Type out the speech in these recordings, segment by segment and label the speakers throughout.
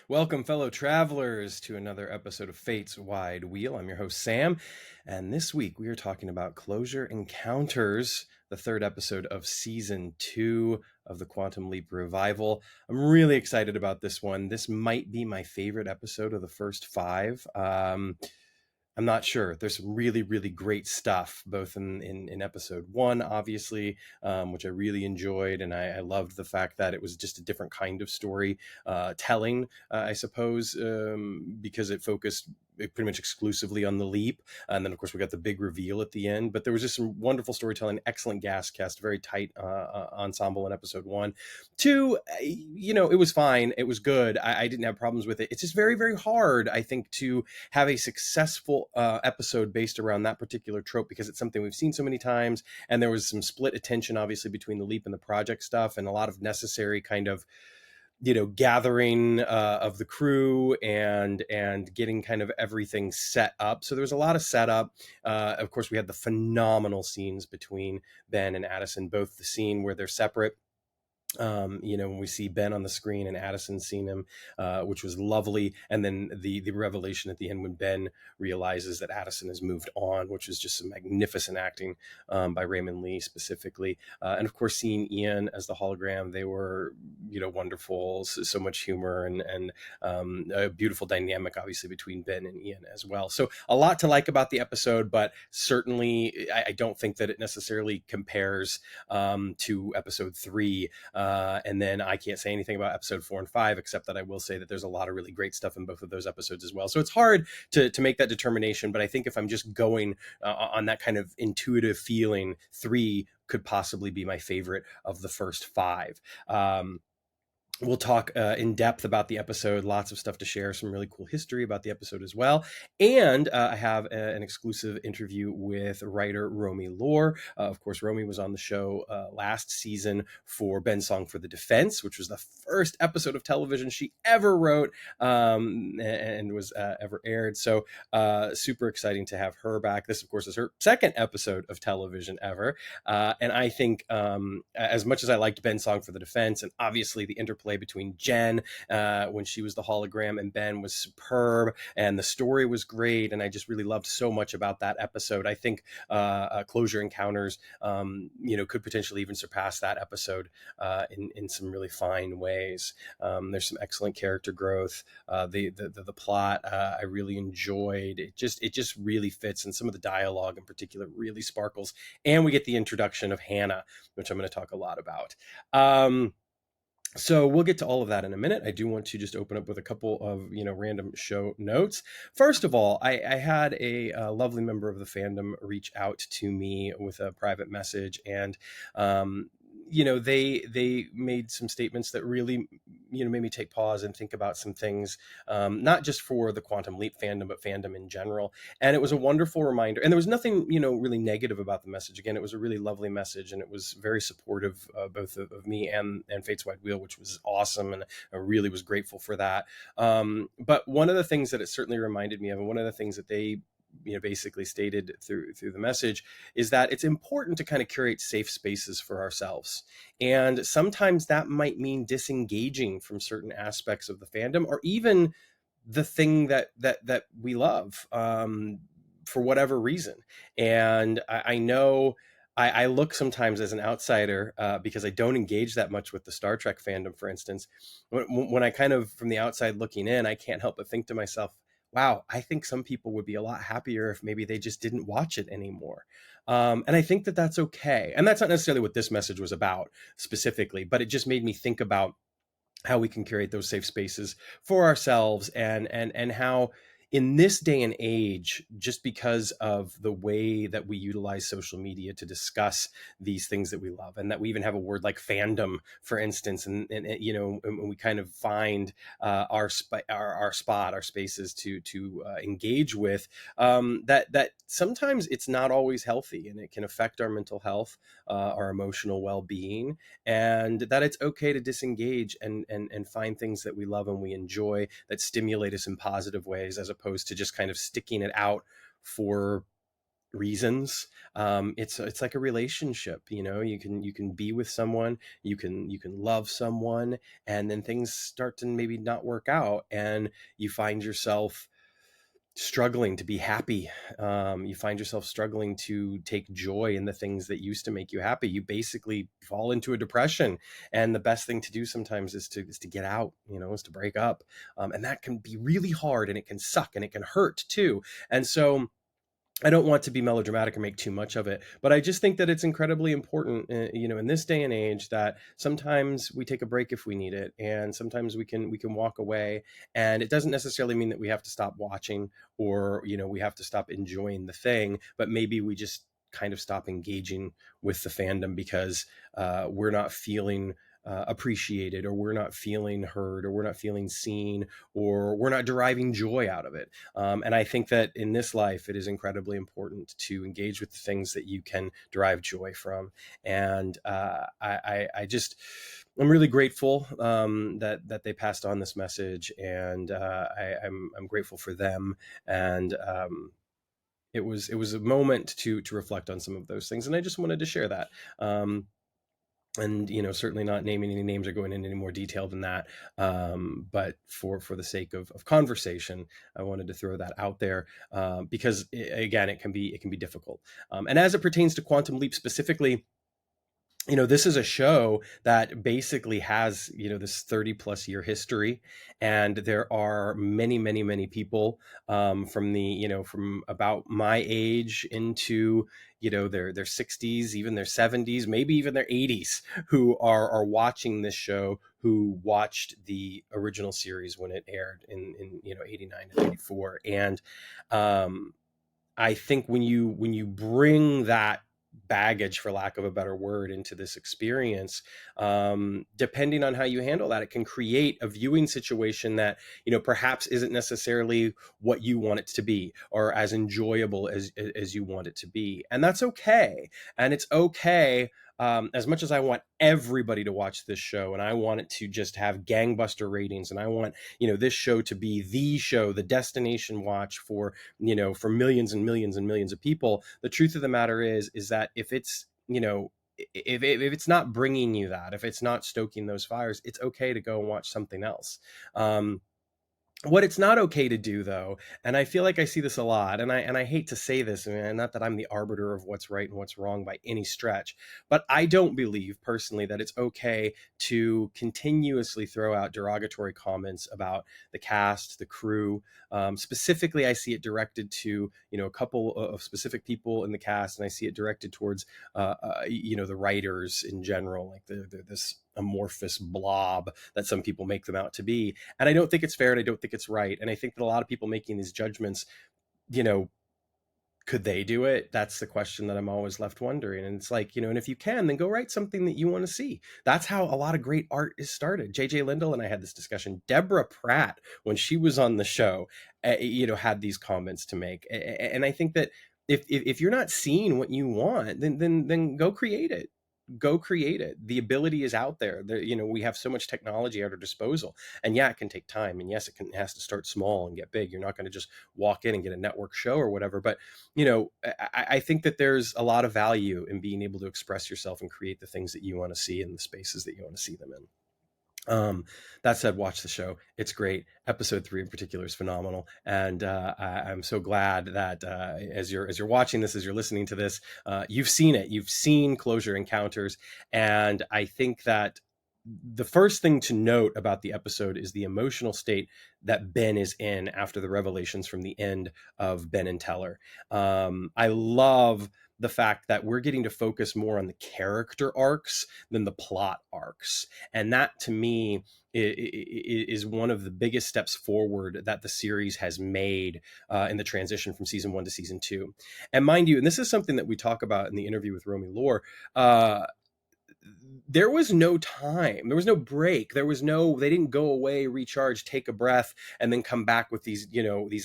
Speaker 1: Welcome, fellow travelers, to another episode of Fate's Wide Wheel. I'm your host, Sam, and this week we are talking about Closure Encounters, the third episode of Season 2 of the Quantum Leap Revival. I'm really excited about this one. This might be my favorite episode of the first five. I'm not sure. There's some really, really great stuff, both in episode one, obviously, which I really enjoyed. And I loved the fact that it was just a different kind of story telling, I suppose, because it focused pretty much exclusively on the leap. And then, of course, we got the big reveal at the end. But there was just some wonderful storytelling, excellent gas cast, very tight ensemble in episode one. Two, it was fine. It was good. I didn't have problems with it. It's just very, very hard, I think, to have a successful episode based around that particular trope, because it's something we've seen so many times. And there was some split attention, obviously, between the leap and the project stuff, and a lot of necessary kind of gathering of the crew and getting kind of everything set up. So there was a lot of setup. Of course, we had the phenomenal scenes between Ben and Addison, both the scene where they're separate, when we see Ben on the screen and Addison seeing him, which was lovely. And then the revelation at the end when Ben realizes that Addison has moved on, which was just some magnificent acting by Raymond Lee specifically. And of course, seeing Ian as the hologram, they were, wonderful. So much humor and a beautiful dynamic, obviously, between Ben and Ian as well. So a lot to like about the episode, but certainly I don't think that it necessarily compares to episode 3. And then I can't say anything about episode 4 and 5, except that I will say that there's a lot of really great stuff in both of those episodes as well. So it's hard to make that determination. But I think if I'm just going on that kind of intuitive feeling, 3 could possibly be my favorite of the first 5. We'll talk in depth about the episode, lots of stuff to share, some really cool history about the episode as well. And I have an exclusive interview with writer Romy Lore. Of course, Romy was on the show last season for Ben's Song for the Defense, which was the first episode of television she ever wrote and was ever aired. So super exciting to have her back. This, of course, is her second episode of television ever. And I think as much as I liked Ben's Song for the Defense, and obviously the interplay between Jen when she was the hologram and Ben was superb, and the story was great, and I just really loved so much about that episode. I think Closure Encounters could potentially even surpass that episode in some really fine ways. There's some excellent character growth. The plot I really enjoyed. It just really fits, and some of the dialogue in particular really sparkles. And we get the introduction of Hannah, which I'm going to talk a lot about. So we'll get to all of that in a minute. I do want to just open up with a couple of, random show notes. First of all, I had a lovely member of the fandom reach out to me with a private message, and they made some statements that really made me take pause and think about some things, not just for the Quantum Leap fandom, but fandom in general. And it was a wonderful reminder, and there was nothing really negative about the message. Again, it was a really lovely message, and it was very supportive both of me and Fate's Wide Wheel, which was awesome, and I really was grateful for that. But one of the things that it certainly reminded me of, and one of the things that they basically stated through the message, is that it's important to kind of curate safe spaces for ourselves. And sometimes that might mean disengaging from certain aspects of the fandom, or even the thing that we love, for whatever reason. And I know I look sometimes as an outsider because I don't engage that much with the Star Trek fandom, for instance. When I kind of, from the outside looking in, I can't help but think to myself, wow, I think some people would be a lot happier if maybe they just didn't watch it anymore. And I think that that's okay. And that's not necessarily what this message was about specifically, but it just made me think about how we can curate those safe spaces for ourselves, and how in this day and age, just because of the way that we utilize social media to discuss these things that we love, and that we even have a word like fandom, for instance, and we kind of find our spot, our spaces to engage with, that sometimes it's not always healthy, and it can affect our mental health, our emotional well-being, and that it's okay to disengage and find things that we love and we enjoy that stimulate us in positive ways, as opposed to just kind of sticking it out for reasons. It's like a relationship. You can be with someone, you can love someone, and then things start to maybe not work out, and you find yourself struggling to be happy. You find yourself struggling to take joy in the things that used to make you happy. You basically fall into a depression, and the best thing to do sometimes is to get out, is to break up. And that can be really hard, and it can suck, and it can hurt too. And so I don't want to be melodramatic or make too much of it, but I just think that it's incredibly important, in this day and age, that sometimes we take a break if we need it, and sometimes we can walk away, and it doesn't necessarily mean that we have to stop watching, or we have to stop enjoying the thing, but maybe we just kind of stop engaging with the fandom because we're not feeling appreciated, or we're not feeling heard, or we're not feeling seen, or we're not deriving joy out of it. And I think that in this life, it is incredibly important to engage with the things that you can derive joy from. And I'm really grateful that they passed on this message, and I'm grateful for them. And it was a moment to reflect on some of those things, and I just wanted to share that. And certainly not naming any names or going into any more detail than that, but for the sake of conversation, I wanted to throw that out there, because again, it can be difficult, and as it pertains to Quantum Leap specifically, this is a show that basically has, this 30 plus year history. And there are many, many, many people, from about my age into, their 60s, even their 70s, maybe even their 80s, who are watching this show, who watched the original series when it aired in 89 and 84. And I think when you bring that baggage, for lack of a better word, into this experience, depending on how you handle that, it can create a viewing situation that perhaps isn't necessarily what you want it to be, or as enjoyable as you want it to be. And that's okay. And it's okay. As much as I want everybody to watch this show, and I want it to just have gangbuster ratings, and I want this show to be the show, the destination watch for millions and millions and millions of people, the truth of the matter is that if it's if it's not bringing you that, if it's not stoking those fires, it's okay to go and watch something else. What it's not okay to do, though, and I feel like I see this a lot, and I hate to say this, and not that I'm the arbiter of what's right and what's wrong by any stretch, but I don't believe personally that it's okay to continuously throw out derogatory comments about the cast, the crew. Specifically, I see it directed to a couple of specific people in the cast, and I see it directed towards the writers in general, like this amorphous blob that some people make them out to be. And I don't think it's fair, and I don't think it's right. And I think that a lot of people making these judgments, could they do it? That's the question that I'm always left wondering. And it's like, and if you can, then go write something that you want to see. That's how a lot of great art is started. JJ Lindell and I had this discussion. Deborah Pratt, when she was on the show, had these comments to make. And I think that if you're not seeing what you want, then go create it. Go create it. The ability is out there. We have so much technology at our disposal, and yeah, it can take time, and yes, it has to start small and get big. You're not going to just walk in and get a network show or whatever, but I think that there's a lot of value in being able to express yourself and create the things that you want to see in the spaces that you want to see them in. That said, watch the show. It's great. Episode 3 in particular is phenomenal. And I'm so glad that as you're watching this, as you're listening to this, you've seen it. You've seen Closure Encounters. And I think that the first thing to note about the episode is the emotional state that Ben is in after the revelations from the end of Ben and Teller. I love the fact that we're getting to focus more on the character arcs than the plot arcs. And that, to me, is one of the biggest steps forward that the series has made in the transition from season 1 to season 2. And mind you, and this is something that we talk about in the interview with Romy Lore, there was no time, there was no break, they didn't go away, recharge, take a breath, and then come back with these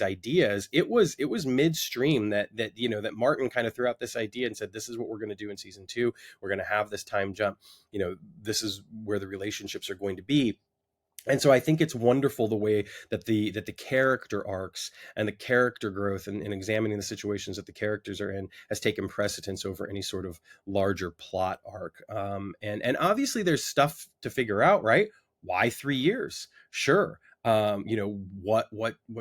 Speaker 1: ideas. It was midstream that Martin kind of threw out this idea and said, this is what we're going to do in season 2. We're going to have this time jump. This is where the relationships are going to be. And so I think it's wonderful the way that the character arcs and the character growth and examining the situations that the characters are in has taken precedence over any sort of larger plot arc. And obviously there's stuff to figure out, right? Why 3 years? Sure. What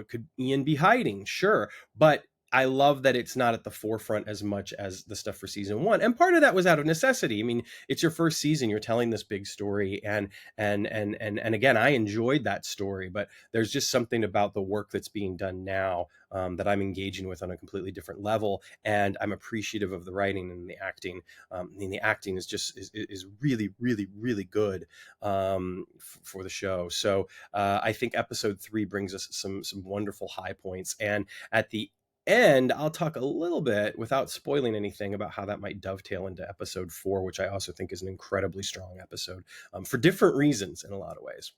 Speaker 1: could Ian be hiding? Sure. But I love that it's not at the forefront as much as the stuff for season one. And part of that was out of necessity. I mean, it's your first season, you're telling this big story, and again, I enjoyed that story, but there's just something about the work that's being done now that I'm engaging with on a completely different level, and I'm appreciative of the writing and the acting. And the acting is really, really, really good for the show. So I think episode 3 brings us some wonderful high points, and at the end, I'll talk a little bit without spoiling anything about how that might dovetail into episode 4, which I also think is an incredibly strong episode for different reasons in a lot of ways.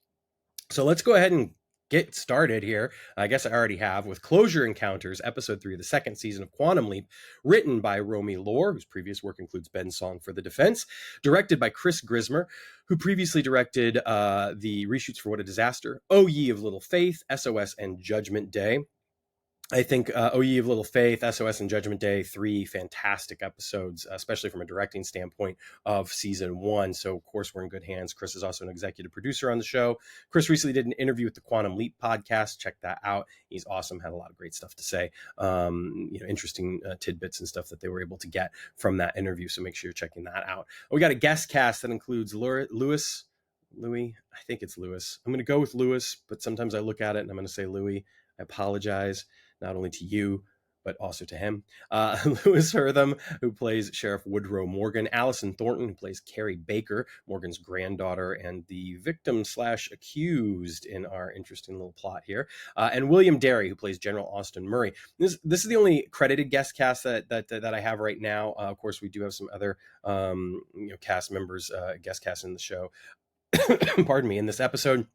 Speaker 1: So let's go ahead and get started here. I guess I already have, with Closure Encounters, episode 3 of the second season of Quantum Leap, written by Romy Lore, whose previous work includes Ben's Song for the Defense, directed by Chris Grismer, who previously directed the reshoots for What a Disaster, O Ye of Little Faith, SOS, and Judgment Day. I think O Ye of Little Faith, SOS, and Judgment Day, 3 fantastic episodes, especially from a directing standpoint of season 1. So, of course, we're in good hands. Chris is also an executive producer on the show. Chris recently did an interview with the Quantum Leap podcast. Check that out. He's awesome. Had a lot of great stuff to say. Interesting tidbits and stuff that they were able to get from that interview. So make sure you're checking that out. We got a guest cast that includes Louis. I think it's Louis. I'm going to go with Louis, but sometimes I look at it and I'm going to say Louis. I apologize, not only to you, but also to him. Louis Hertham, who plays Sheriff Woodrow Morgan. Allison Thornton, who plays Carrie Baker, Morgan's granddaughter and the victim/accused in our interesting little plot here. And William Derry, who plays General Austin Murray. This is the only credited guest cast that I have right now. Of course, we do have some other cast members, guest cast in the show. Pardon me, in this episode.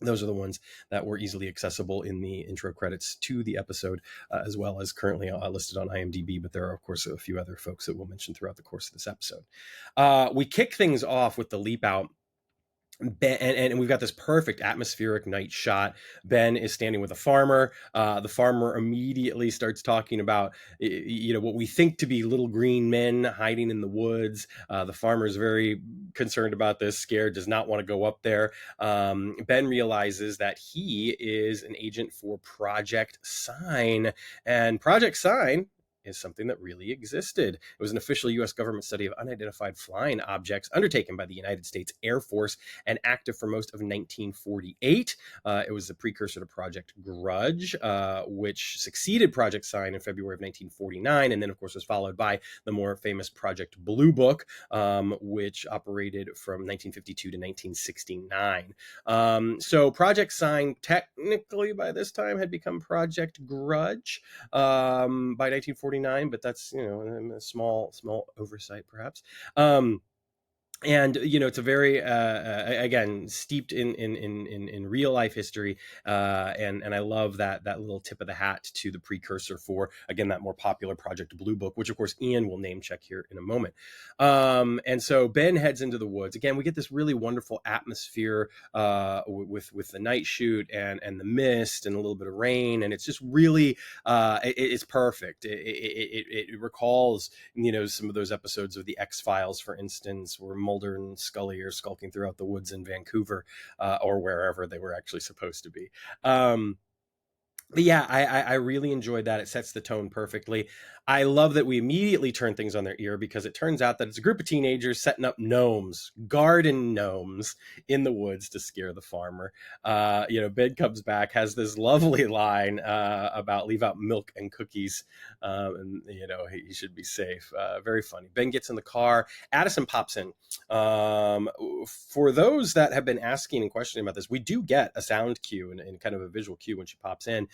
Speaker 1: Those are the ones that were easily accessible in the intro credits to the episode, as well as currently listed on IMDb. But there are, of course, a few other folks that we'll mention throughout the course of this episode. We kick things off with the leap out. Ben, and we've got this perfect atmospheric night shot. Ben is standing with a farmer. The farmer immediately starts talking about, what we think to be little green men hiding in the woods. The farmer is very concerned about this, scared, does not want to go up there. Ben realizes that he is an agent for Project Sign, and Project Sign is something that really existed. It was an official U.S. government study of unidentified flying objects undertaken by the United States Air Force and active for most of 1948. It was the precursor to Project Grudge, which succeeded Project Sign in February of 1949, and then, of course, was followed by the more famous Project Blue Book, which operated from 1952 to 1969. So Project Sign, technically by this time, had become Project Grudge by 1949. But that's a small oversight perhaps. And it's a very again steeped in real life history, and I love that little tip of the hat to the precursor for, again, that more popular Project Blue Book, which of course Ian will name check here in a moment. And so Ben heads into the woods. Again, we get this really wonderful atmosphere with the night shoot and the mist and a little bit of rain, and it's just really it's perfect. It recalls some of those episodes of the X-Files, for instance, where Mulder and Scully are skulking throughout the woods in Vancouver or wherever they were actually supposed to be. But yeah, I really enjoyed that. It sets the tone perfectly. I love that we immediately turn things on their ear, because it turns out that it's a group of teenagers setting up gnomes, garden gnomes, in the woods to scare the farmer. Ben comes back, has this lovely line about leave out milk and cookies, and he should be safe. Very funny. Ben gets in the car. Addison pops in. For those that have been asking and questioning about this, we do get a sound cue and kind of a visual cue when she pops in,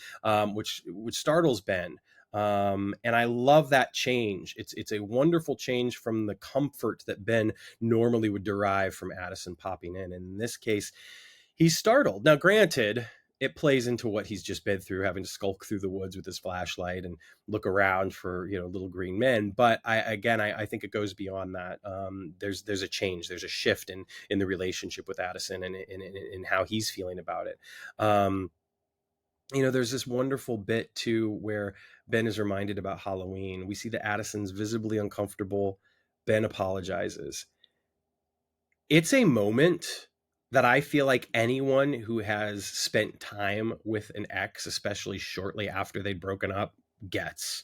Speaker 1: which startles Ben. And I love that change. It's a wonderful change from the comfort that Ben normally would derive from Addison popping in. And in this case, he's startled. Now, granted, it plays into what he's just been through, having to skulk through the woods with his flashlight and look around for, little green men. But I think it goes beyond that. There's a change, there's a shift in the relationship with Addison and in how he's feeling about it. There's this wonderful bit too where Ben is reminded about Halloween. We see that Addison's visibly uncomfortable. Ben apologizes. It's a moment that I feel like anyone who has spent time with an ex, especially shortly after they'd broken up, gets.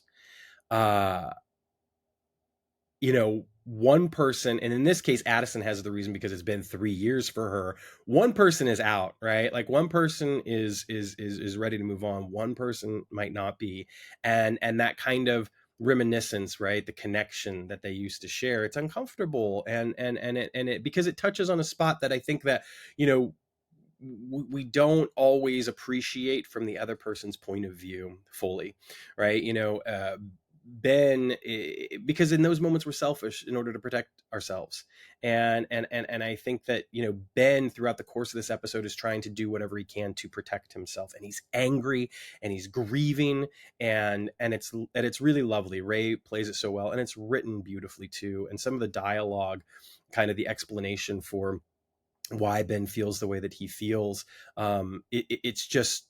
Speaker 1: One person, and in this case, Addison has the reason because it's been 3 years for her. One person is out, right? Like one person is ready to move on. One person might not be, and that kind of reminiscence, right? The connection that they used to share. It's uncomfortable, and it because it touches on a spot that I think that we don't always appreciate from the other person's point of view fully, right? Ben, because in those moments we're selfish in order to protect ourselves, and I think that Ben throughout the course of this episode is trying to do whatever he can to protect himself, and he's angry and he's grieving, and it's really lovely. Ray plays it so well, and it's written beautifully too, and some of the dialogue, kind of the explanation for why Ben feels the way that he feels, it's just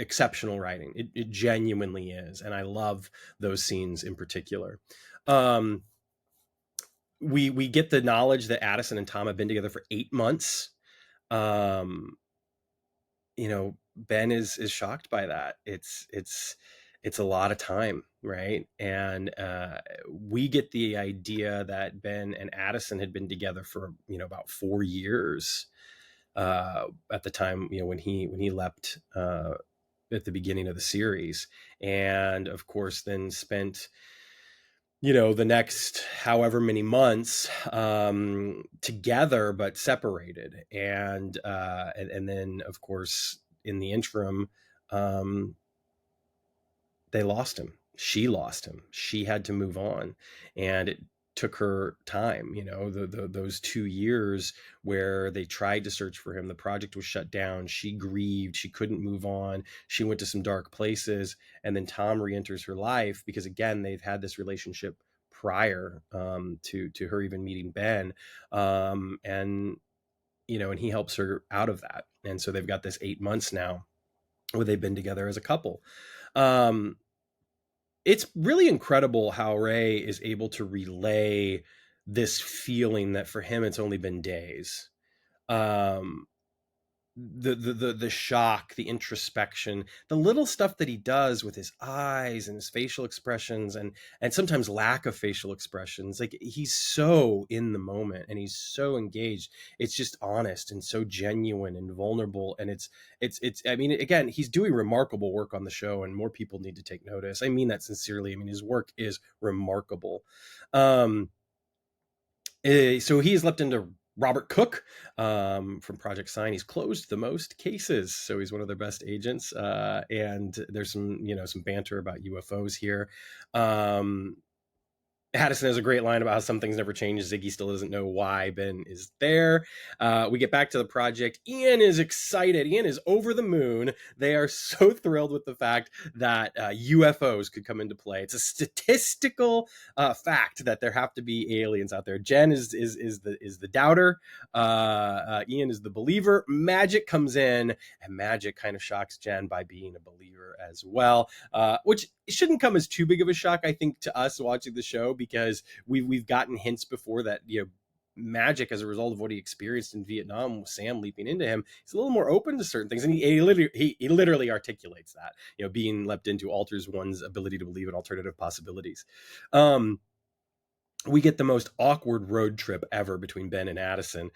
Speaker 1: exceptional writing. It genuinely is, and I love those scenes in particular. We get the knowledge that Addison and Tom have been together for 8 months. Ben is shocked by that. It's a lot of time, right? And we get the idea that Ben and Addison had been together for about 4 years at the time when he left at the beginning of the series, and of course then spent the next however many months together but separated, and then of course in the interim they lost him. She lost him. She had to move on, and it took her time. Those 2 years where they tried to search for him, the project was shut down. She grieved. She couldn't move on. She went to some dark places, and then Tom re-enters her life because again they've had this relationship prior to her even meeting Ben, and he helps her out of that, and so they've got this 8 months now where they've been together as a couple. It's really incredible how Ray is able to relay this feeling that for him it's only been days. The shock, the introspection, the little stuff that he does with his eyes and his facial expressions, and sometimes lack of facial expressions. Like he's so in the moment and he's so engaged. It's just honest and so genuine and vulnerable. And it's I mean, again, he's doing remarkable work on the show, and more people need to take notice. I mean that sincerely. I mean, his work is remarkable. So he is leapt into Robert Cook from Project Sign. He's closed the most cases, so he's one of their best agents. And there's some banter about UFOs here. Addison has a great line about how some things never change. Ziggy still doesn't know why Ben is there. We get back to the project. Ian is excited. Ian is over the moon. They are so thrilled with the fact that UFOs could come into play. It's a statistical fact that there have to be aliens out there. Jen is the doubter. Ian is the believer. Magic comes in, and Magic kind of shocks Jen by being a believer as well, which shouldn't come as too big of a shock, I think, to us watching the show, because we've gotten hints before that Magic, as a result of what he experienced in Vietnam with Sam leaping into him, he's a little more open to certain things, and he literally articulates that being leapt into alters one's ability to believe in alternative possibilities. We get the most awkward road trip ever between Ben and Addison.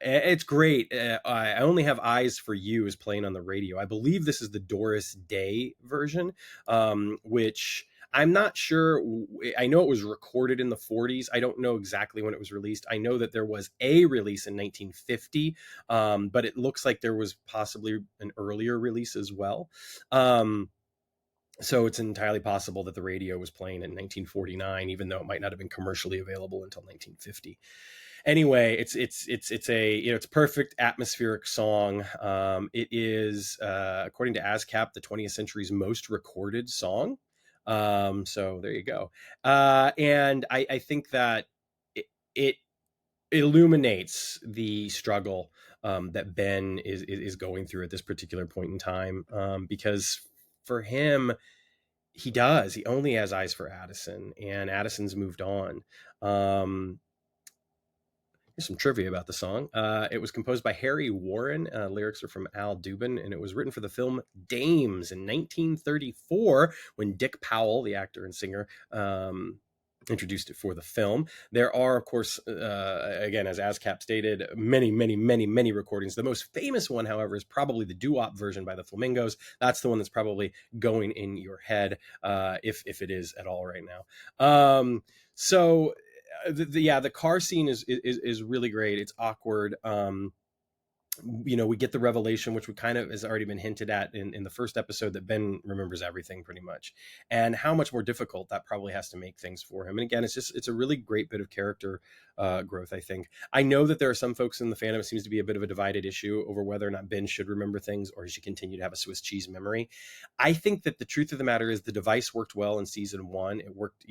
Speaker 1: It's great. I Only Have Eyes for You is playing on the radio. I believe this is the Doris Day version, which I'm not sure. I know it was recorded in the 40s. I don't know exactly when it was released. I know that there was a release in 1950, but it looks like there was possibly an earlier release as well. So it's entirely possible that the radio was playing in 1949, even though it might not have been commercially available until 1950. Anyway, it's a, it's perfect atmospheric song. It is, according to ASCAP, the 20th century's most recorded song. So there you go. And I think that it illuminates the struggle that Ben is going through at this particular point in time, because for him, he only has eyes for Addison, and Addison's moved on. Here's some trivia about the song. It was composed by Harry Warren. Lyrics are from Al Dubin, and it was written for the film Dames in 1934 when Dick Powell, the actor and singer, introduced it for the film. There are, of course, again, as ASCAP stated, many recordings. The most famous one, however, is probably the doo-wop version by the Flamingos. That's the one that's probably going in your head, if it is at all right now. So the car scene is really great. It's awkward. We get the revelation, which we kind of has already been hinted at in the first episode, that Ben remembers everything pretty much, and how much more difficult that probably has to make things for him. And again, it's a really great bit of character growth. I know that there are some folks in the fandom, it seems to be a bit of a divided issue over whether or not Ben should remember things or he should continue to have a Swiss cheese memory. I think that the truth of the matter is the device worked well in season 1. It worked,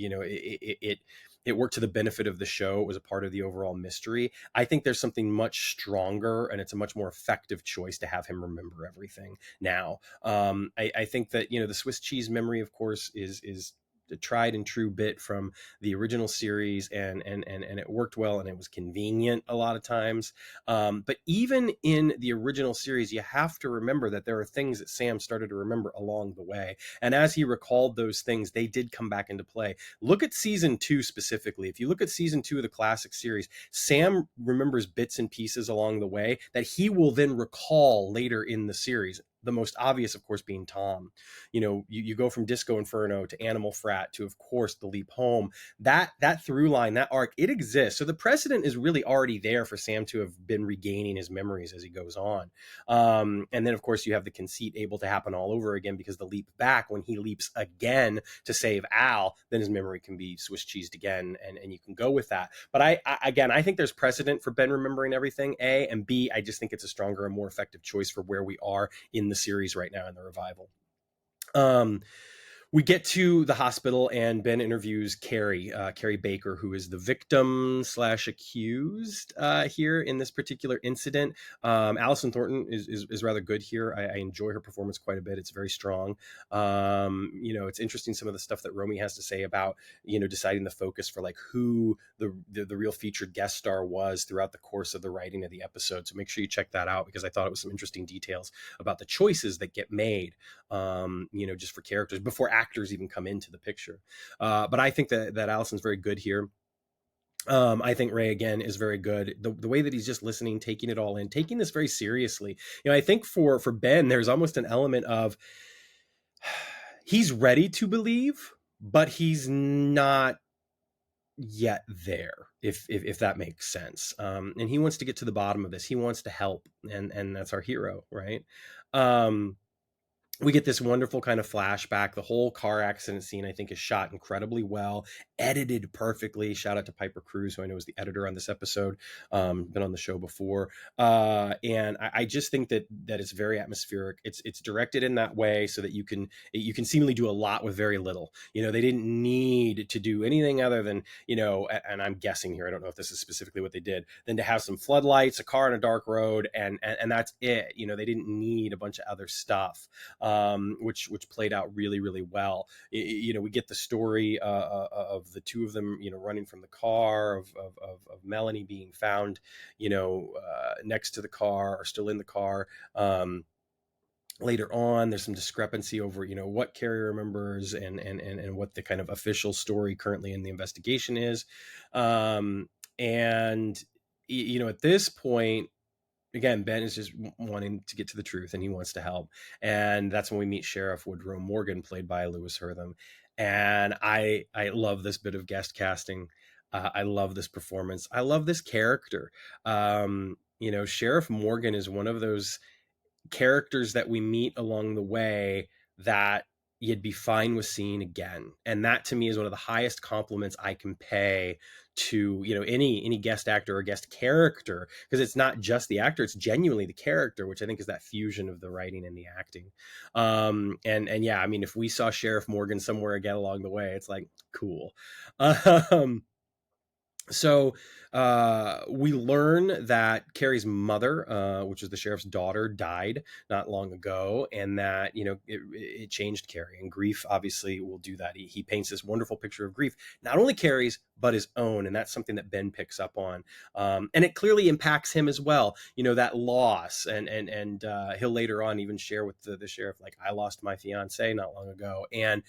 Speaker 1: it worked to the benefit of the show. It was a part of the overall mystery. I think there's something much stronger, and it's a much more effective choice to have him remember everything now. I think that, the Swiss cheese memory, of course, is a tried and true bit from the original series, and it worked well, and it was convenient a lot of times. But even in the original series, you have to remember that there are things that Sam started to remember along the way. And as he recalled those things, they did come back into play. Look at season 2 specifically. If you look at season 2 of the classic series, Sam remembers bits and pieces along the way that he will then recall later in the series. The most obvious, of course, being Tom. You go from Disco Inferno to Animal Frat to, of course, The Leap Home. That through line, that arc, it exists. So the precedent is really already there for Sam to have been regaining his memories as he goes on. And then, of course, you have the conceit able to happen all over again, because the leap back, when he leaps again to save Al, then his memory can be Swiss cheesed again, and you can go with that. But I think there's precedent for Ben remembering everything, A, and B, I just think it's a stronger and more effective choice for where we are in the series right now in the revival. We get to the hospital, and Ben interviews Korey Baker, who is the victim / accused here in this particular incident. Allison Thornton is rather good here. I enjoy her performance quite a bit. It's very strong. It's interesting, some of the stuff that Romy has to say about, deciding the focus for like who the real featured guest star was throughout the course of the writing of the episode. So make sure you check that out, because I thought it was some interesting details about the choices that get made, just for characters before actors even come into the picture. But I think that Allison's very good here. I think Ray, again, is very good. The way that he's just listening, taking it all in, taking this very seriously. I think for Ben, there's almost an element of he's ready to believe, but he's not yet there, if that makes sense. And he wants to get to the bottom of this. He wants to help, and that's our hero, right? We get this wonderful kind of flashback. The whole car accident scene, I think, is shot incredibly well, edited perfectly. Shout out to Piper Cruz, who I know is the editor on this episode, been on the show before. And I just think that it's very atmospheric. It's directed in that way so that you can seemingly do a lot with very little. They didn't need to do anything other than, and I'm guessing here, I don't know if this is specifically what they did, than to have some floodlights, a car on a dark road, and that's it. They didn't need a bunch of other stuff. Which played out really, really well. We get the story of the two of them, running from the car, of Melanie being found, next to the car, or still in the car. Later on, there's some discrepancy over, what Korey remembers and what the kind of official story currently in the investigation is. And at this point, again, Ben is just wanting to get to the truth, and he wants to help. And that's when we meet Sheriff Woodrow Morgan, played by Lewis Hertham. And I love this bit of guest casting. I love this performance. I love this character. Sheriff Morgan is one of those characters that we meet along the way that you'd be fine with seeing again. And that to me is one of the highest compliments I can pay to, you know, any guest actor or guest character, because it's not just the actor, it's genuinely the character, which I think is that fusion of the writing and the acting. And yeah, I mean, if we saw Sheriff Morgan somewhere again along the way, it's like, cool. So we learn that Carrie's mother, which is the sheriff's daughter, died not long ago, and that, you know, it changed Carrie. And grief obviously will do that. He paints this wonderful picture of grief, not only Carrie's but his own, and that's something that Ben picks up on, and it clearly impacts him as well. You know, that loss, and he'll later on even share with the sheriff, like, I lost my fiance not long ago, and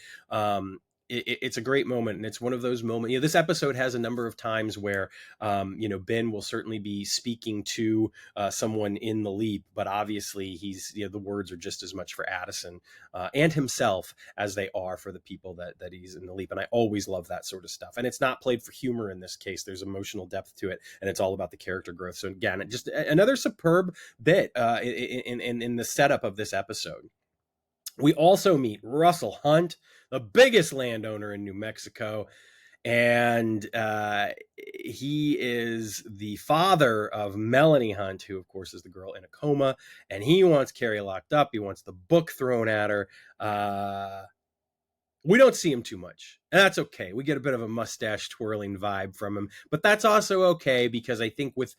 Speaker 1: it's a great moment, and it's one of those moments. You know, this episode has a number of times where, you know, Ben will certainly be speaking to someone in the leap, but obviously he's, you know, the words are just as much for Addison and himself as they are for the people that he's in the leap. And I always love that sort of stuff. And it's not played for humor in this case. There's emotional depth to it, and it's all about the character growth. So again, just another superb bit in the setup of this episode. We also meet Russell Hunt, the biggest landowner in New Mexico, and he is the father of Melanie Hunt, who, of course, is the girl in a coma, and he wants Carrie locked up. He wants the book thrown at her. We don't see him too much, and that's okay. We get a bit of a mustache twirling vibe from him, but that's also okay, because I think with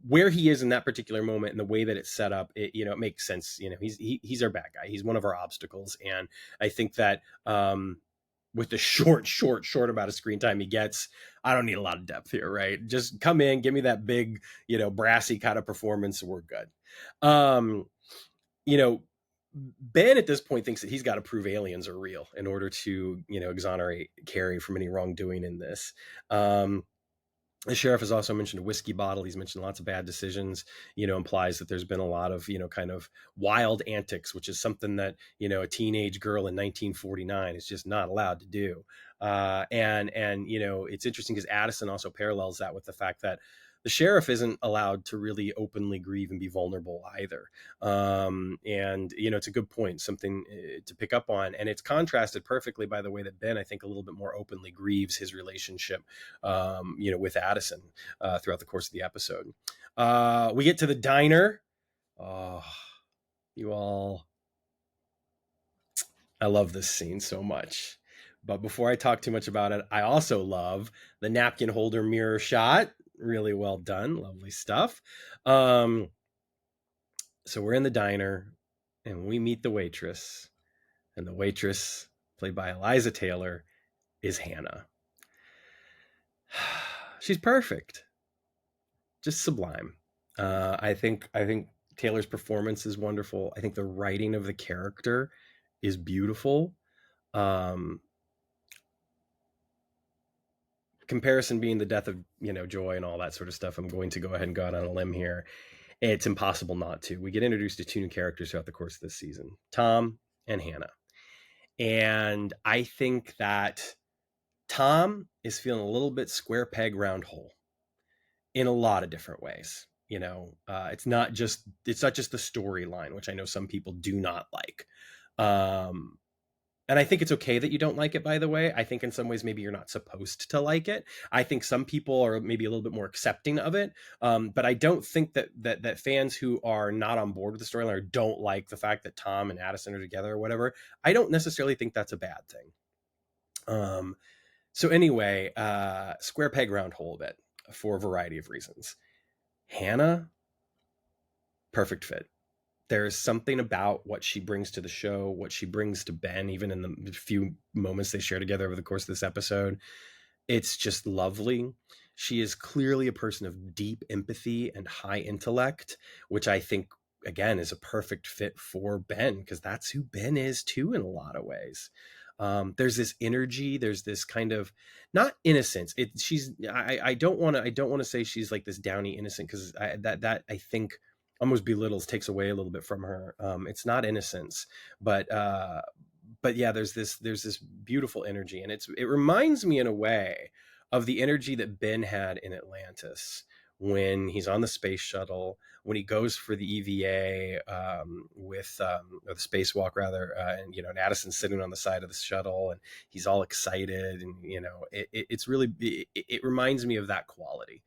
Speaker 1: where he is in that particular moment and the way that it's set up, it, you know, it makes sense. You know, he's our bad guy. He's one of our obstacles. And I think that with the short amount of screen time he gets, I don't need a lot of depth here, right? Just come in, give me that big, you know, brassy kind of performance. We're good. You know, Ben at this point thinks that he's got to prove aliens are real in order to, you know, exonerate Carrie from any wrongdoing in this. The sheriff has also mentioned a whiskey bottle. He's mentioned lots of bad decisions, you know, implies that there's been a lot of, you know, kind of wild antics, which is something that, you know, a teenage girl in 1949 is just not allowed to do. And, you know, it's interesting because Addison also parallels that with the fact that the sheriff isn't allowed to really openly grieve and be vulnerable either. And, you know, it's a good point, something to pick up on. And it's contrasted perfectly by the way that Ben, I think, a little bit more openly grieves his relationship, you know, with Addison throughout the course of the episode. We get to the diner. Oh, you all, I love this scene so much. But before I talk too much about it, I also love the napkin holder mirror shot. Really well done. Lovely stuff. So we're in the diner and we meet the waitress, and the waitress, played by Eliza Taylor, is Hannah. She's perfect. Just sublime. I think Taylor's performance is wonderful. I think the writing of the character is beautiful. Comparison being the death of, you know, Joy and all that sort of stuff, I'm going to go ahead and go out on a limb here. It's impossible not to. We get introduced to two new characters throughout the course of this season, Tom and Hannah. And I think that Tom is feeling a little bit square peg round hole in a lot of different ways. You know, it's not just the storyline, which I know some people do not like. And I think it's okay that you don't like it, by the way. I think in some ways, maybe you're not supposed to like it. I think some people are maybe a little bit more accepting of it. But I don't think that fans who are not on board with the storyline or don't like the fact that Tom and Addison are together or whatever, I don't necessarily think that's a bad thing. So anyway, square peg round hole a bit for a variety of reasons. Hannah, perfect fit. There's something about what she brings to the show, what she brings to Ben, even in the few moments they share together over the course of this episode. It's just lovely. She is clearly a person of deep empathy and high intellect, which I think, again, is a perfect fit for Ben, because that's who Ben is too in a lot of ways. There's this energy. There's this kind of not innocence. I don't want to say she's like this downy innocent, because that I think almost belittles, takes away a little bit from her. It's not innocence, but yeah, there's this beautiful energy, and it reminds me in a way of the energy that Ben had in Atlantis, when he's on the space shuttle, when he goes for the EVA or the spacewalk rather, and and Addison's sitting on the side of the shuttle and he's all excited, and it's really it reminds me of that quality.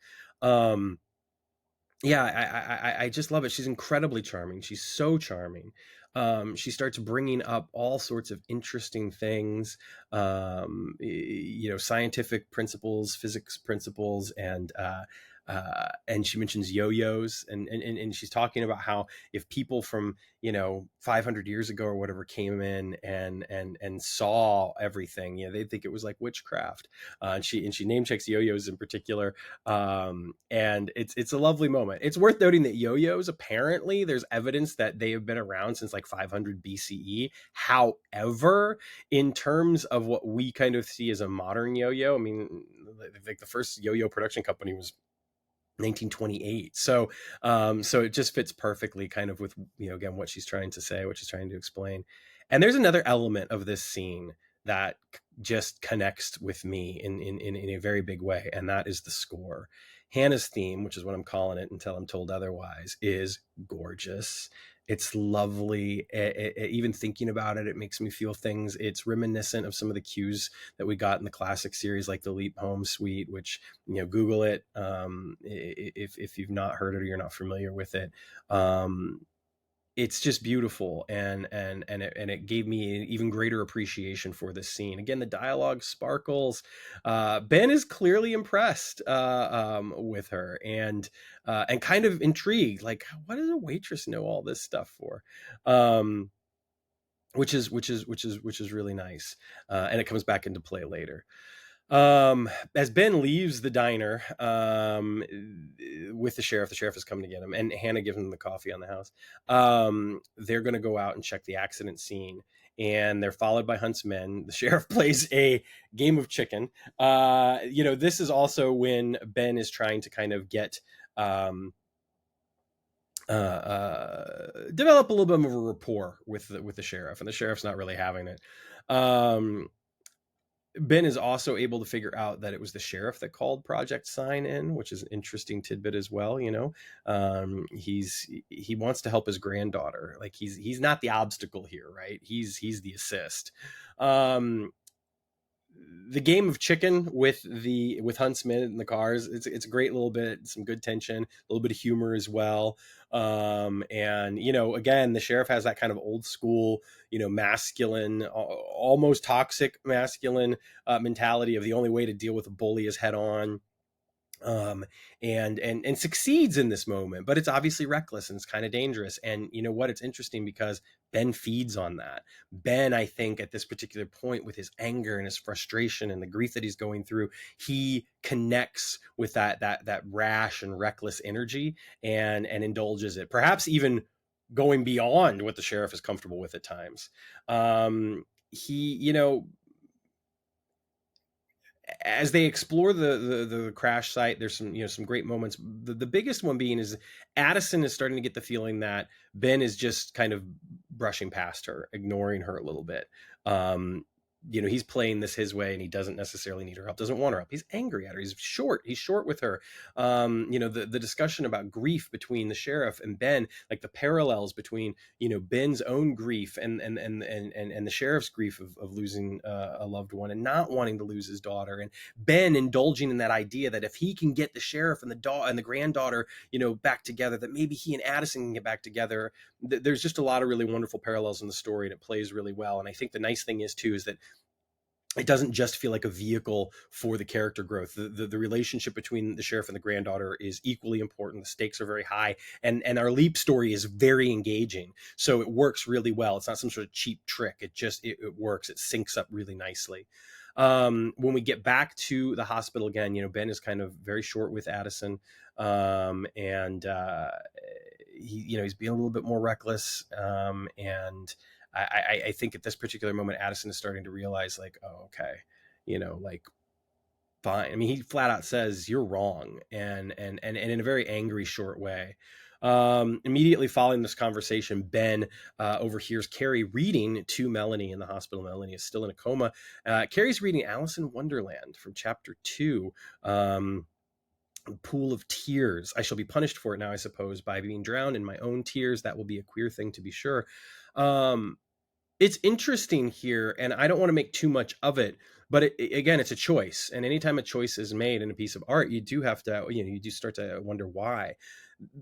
Speaker 1: Yeah, I just love it. She's incredibly charming. She's so charming. She starts bringing up all sorts of interesting things, scientific principles, physics principles, and she mentions yo-yos, and she's talking about how if people from 500 years ago or whatever came in and saw everything, they'd think it was like witchcraft. And she name checks yo-yos in particular, and it's a lovely moment. It's worth noting that yo-yos, apparently there's evidence that they have been around since like 500 BCE. However, in terms of what we kind of see as a modern yo-yo, I mean, like the first yo-yo production company was 1928. So it just fits perfectly kind of with again what she's trying to say, what she's trying to explain. And there's another element of this scene that just connects with me in a very big way, and that is the score. Hannah's theme, which is what I'm calling it until I'm told otherwise, is gorgeous. It's lovely. Even thinking about it, it makes me feel things. It's reminiscent of some of the cues that we got in the classic series, like the Leap Home Suite, which, Google it if you've not heard it or you're not familiar with it. It's just beautiful, and it gave me an even greater appreciation for this scene. Again, the dialogue sparkles. Ben is clearly impressed with her, and kind of intrigued, like, what does a waitress know all this stuff for? Which is really nice, and it comes back into play later. As Ben leaves the diner with the sheriff has come to get him, and Hannah gives him the coffee on the house. They're going to go out and check the accident scene, and they're followed by huntsmen. The sheriff plays a game of chicken. This is also when Ben is trying to kind of get develop a little bit of a rapport with the sheriff, and the sheriff's not really having it. Ben is also able to figure out that it was the sheriff that called Project Sign in, which is an interesting tidbit as well. He wants to help his granddaughter. Like he's not the obstacle here, right? He's the assist. The game of chicken with huntsmen in the cars, it's a great little bit, some good tension, a little bit of humor as well. And again, the sheriff has that kind of old school, masculine, almost toxic masculine mentality of the only way to deal with a bully is head on. And succeeds in this moment, but it's obviously reckless and it's kind of dangerous. And you know what? It's interesting because Ben feeds on that. Ben, I think at this particular point, with his anger and his frustration and the grief that he's going through, he connects with that rash and reckless energy and indulges it, perhaps even going beyond what the sheriff is comfortable with at times. As they explore the crash site, there's some great moments. The biggest one being is Addison is starting to get the feeling that Ben is just kind of brushing past her, ignoring her a little bit. He's playing this his way and he doesn't necessarily need her help, doesn't want her help. He's angry at her. He's short with her. The discussion about grief between the sheriff and Ben, like the parallels between, Ben's own grief and the sheriff's grief of losing a loved one and not wanting to lose his daughter, and Ben indulging in that idea that if he can get the sheriff and the granddaughter, back together, that maybe he and Addison can get back together. There's just a lot of really wonderful parallels in the story, and it plays really well. And I think the nice thing is too, is that it doesn't just feel like a vehicle for the character growth. The relationship between the sheriff and the granddaughter is equally important. The stakes are very high, and our leap story is very engaging. So it works really well. It's not some sort of cheap trick. It works. It syncs up really nicely. When we get back to the hospital again, Ben is kind of very short with Addison, and he's being a little bit more reckless, and I think at this particular moment, Addison is starting to realize, like, oh, okay, like, fine. I mean, he flat out says, "You're wrong," and in a very angry, short way. Immediately following this conversation, Ben overhears Korey reading to Melanie in the hospital. Melanie is still in a coma. Korey's reading Alice in Wonderland from chapter 2. pool of tears. I shall be punished for it now, I suppose, by being drowned in my own tears. That will be a queer thing, to be sure. It's interesting here, and I don't want to make too much of it, but again, it's a choice. And anytime a choice is made in a piece of art, you do have to, you do start to wonder why.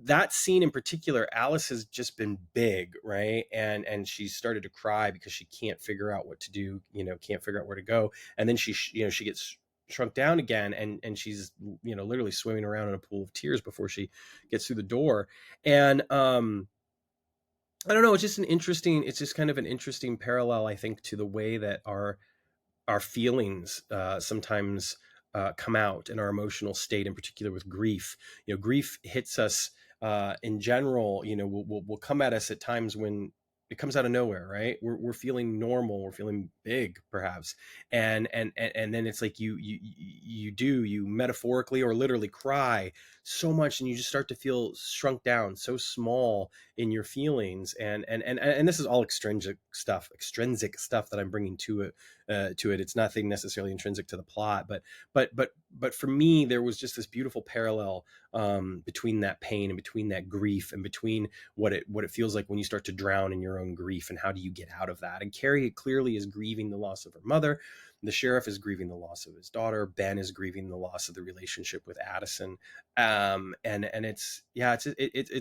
Speaker 1: That scene in particular, Alice has just been big, right? And she's started to cry because she can't figure out what to do, can't figure out where to go. And then she gets shrunk down again, and she's, literally swimming around in a pool of tears before she gets through the door. And I don't know. It's just kind of an interesting parallel, I think, to the way that our feelings sometimes come out in our emotional state, in particular with grief. Grief hits us in general. Will come at us at times when it comes out of nowhere, right? We're feeling normal, we're feeling big, perhaps, and then it's like you metaphorically or literally cry so much, and you just start to feel shrunk down, so small in your feelings, and this is all extrinsic stuff that I'm bringing to it. It's nothing necessarily intrinsic to the plot, but for me, there was just this beautiful parallel between that pain and between that grief and between what it feels like when you start to drown in your own grief, and how do you get out of that. And Korey clearly is grieving the loss of her mother. The sheriff is grieving the loss of his daughter. Ben is grieving the loss of the relationship with Addison. And it's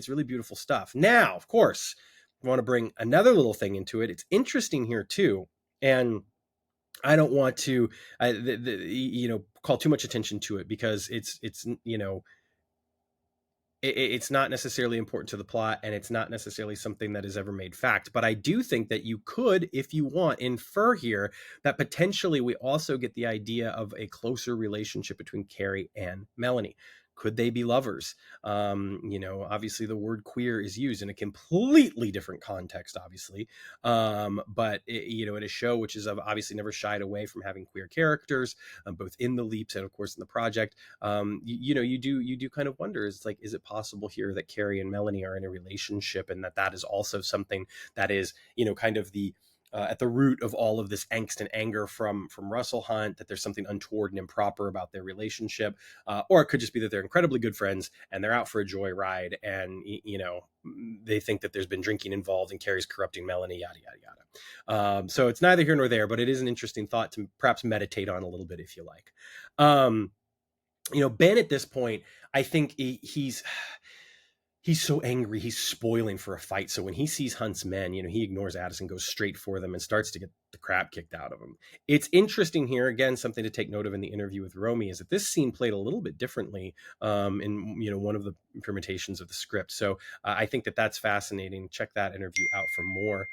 Speaker 1: really beautiful stuff. Now, of course, I want to bring another little thing into it. It's interesting here too, and I don't want to call too much attention to it, because it's not necessarily important to the plot, and it's not necessarily something that is ever made fact. But I do think that you could, if you want, infer here that potentially we also get the idea of a closer relationship between Korey and Melanie. Could they be lovers? Obviously the word queer is used in a completely different context, obviously. But in a show which is obviously never shied away from having queer characters, both in the leaps and of course in the project, you do kind of wonder, is it possible here that Korey and Melanie are in a relationship, and that is also something that is, kind of the at the root of all of this angst and anger from Russell Hunt, that there's something untoward and improper about their relationship, or it could just be that they're incredibly good friends and they're out for a joyride, and they think that there's been drinking involved and Korey's corrupting Melanie, yada yada yada. So it's neither here nor there, but it is an interesting thought to perhaps meditate on a little bit, if you like. Ben at this point, I think he's so angry, he's spoiling for a fight. So when he sees Hunt's men, he ignores Addison, goes straight for them, and starts to get the crap kicked out of him. It's interesting here, again, something to take note of in the interview with Romy, is that this scene played a little bit differently in one of the permutations of the script. So I think that's fascinating. Check that interview out for more.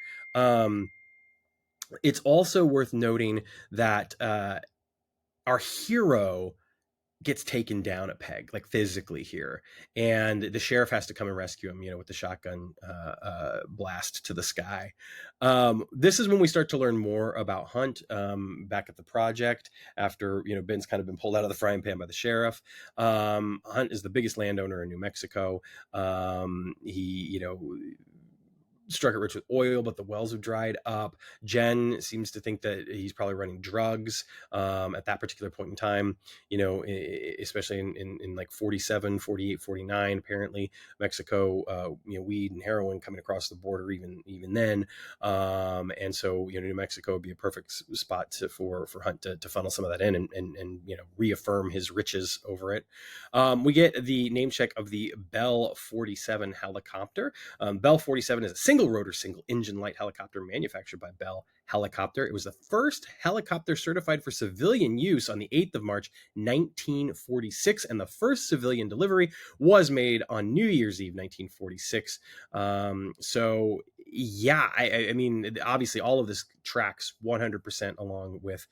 Speaker 1: It's also worth noting that our hero gets taken down a peg, like physically here, and the sheriff has to come and rescue him, with the shotgun blast to the sky. This is when we start to learn more about Hunt back at the project, after Ben's kind of been pulled out of the frying pan by the sheriff. Hunt is the biggest landowner in New Mexico. He struck it rich with oil, but the wells have dried up. Jen seems to think that he's probably running drugs at that particular point in time, especially in like 47, 48, 49, apparently Mexico, weed and heroin coming across the border even then. And so, New Mexico would be a perfect spot for Hunt to funnel some of that in and reaffirm his riches over it. We get the name check of the Bell 47 helicopter. Bell 47 is a single rotor, single engine light helicopter manufactured by Bell Helicopter. It was the first helicopter certified for civilian use on the 8th of March, 1946, and the first civilian delivery was made on New Year's Eve, 1946. So yeah, I mean, obviously all of this tracks 100% along with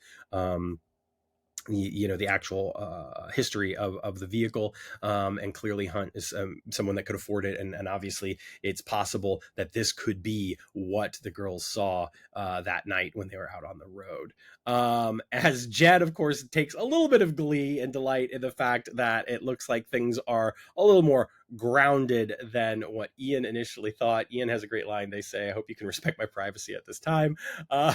Speaker 1: the actual history of the vehicle, and clearly Hunt is someone that could afford it, and obviously it's possible that this could be what the girls saw that night when they were out on the road. As Jed, of course, takes a little bit of glee and delight in the fact that it looks like things are a little more grounded than what Ian initially thought. Ian has a great line. They say, "I hope you can respect my privacy at this time." Uh,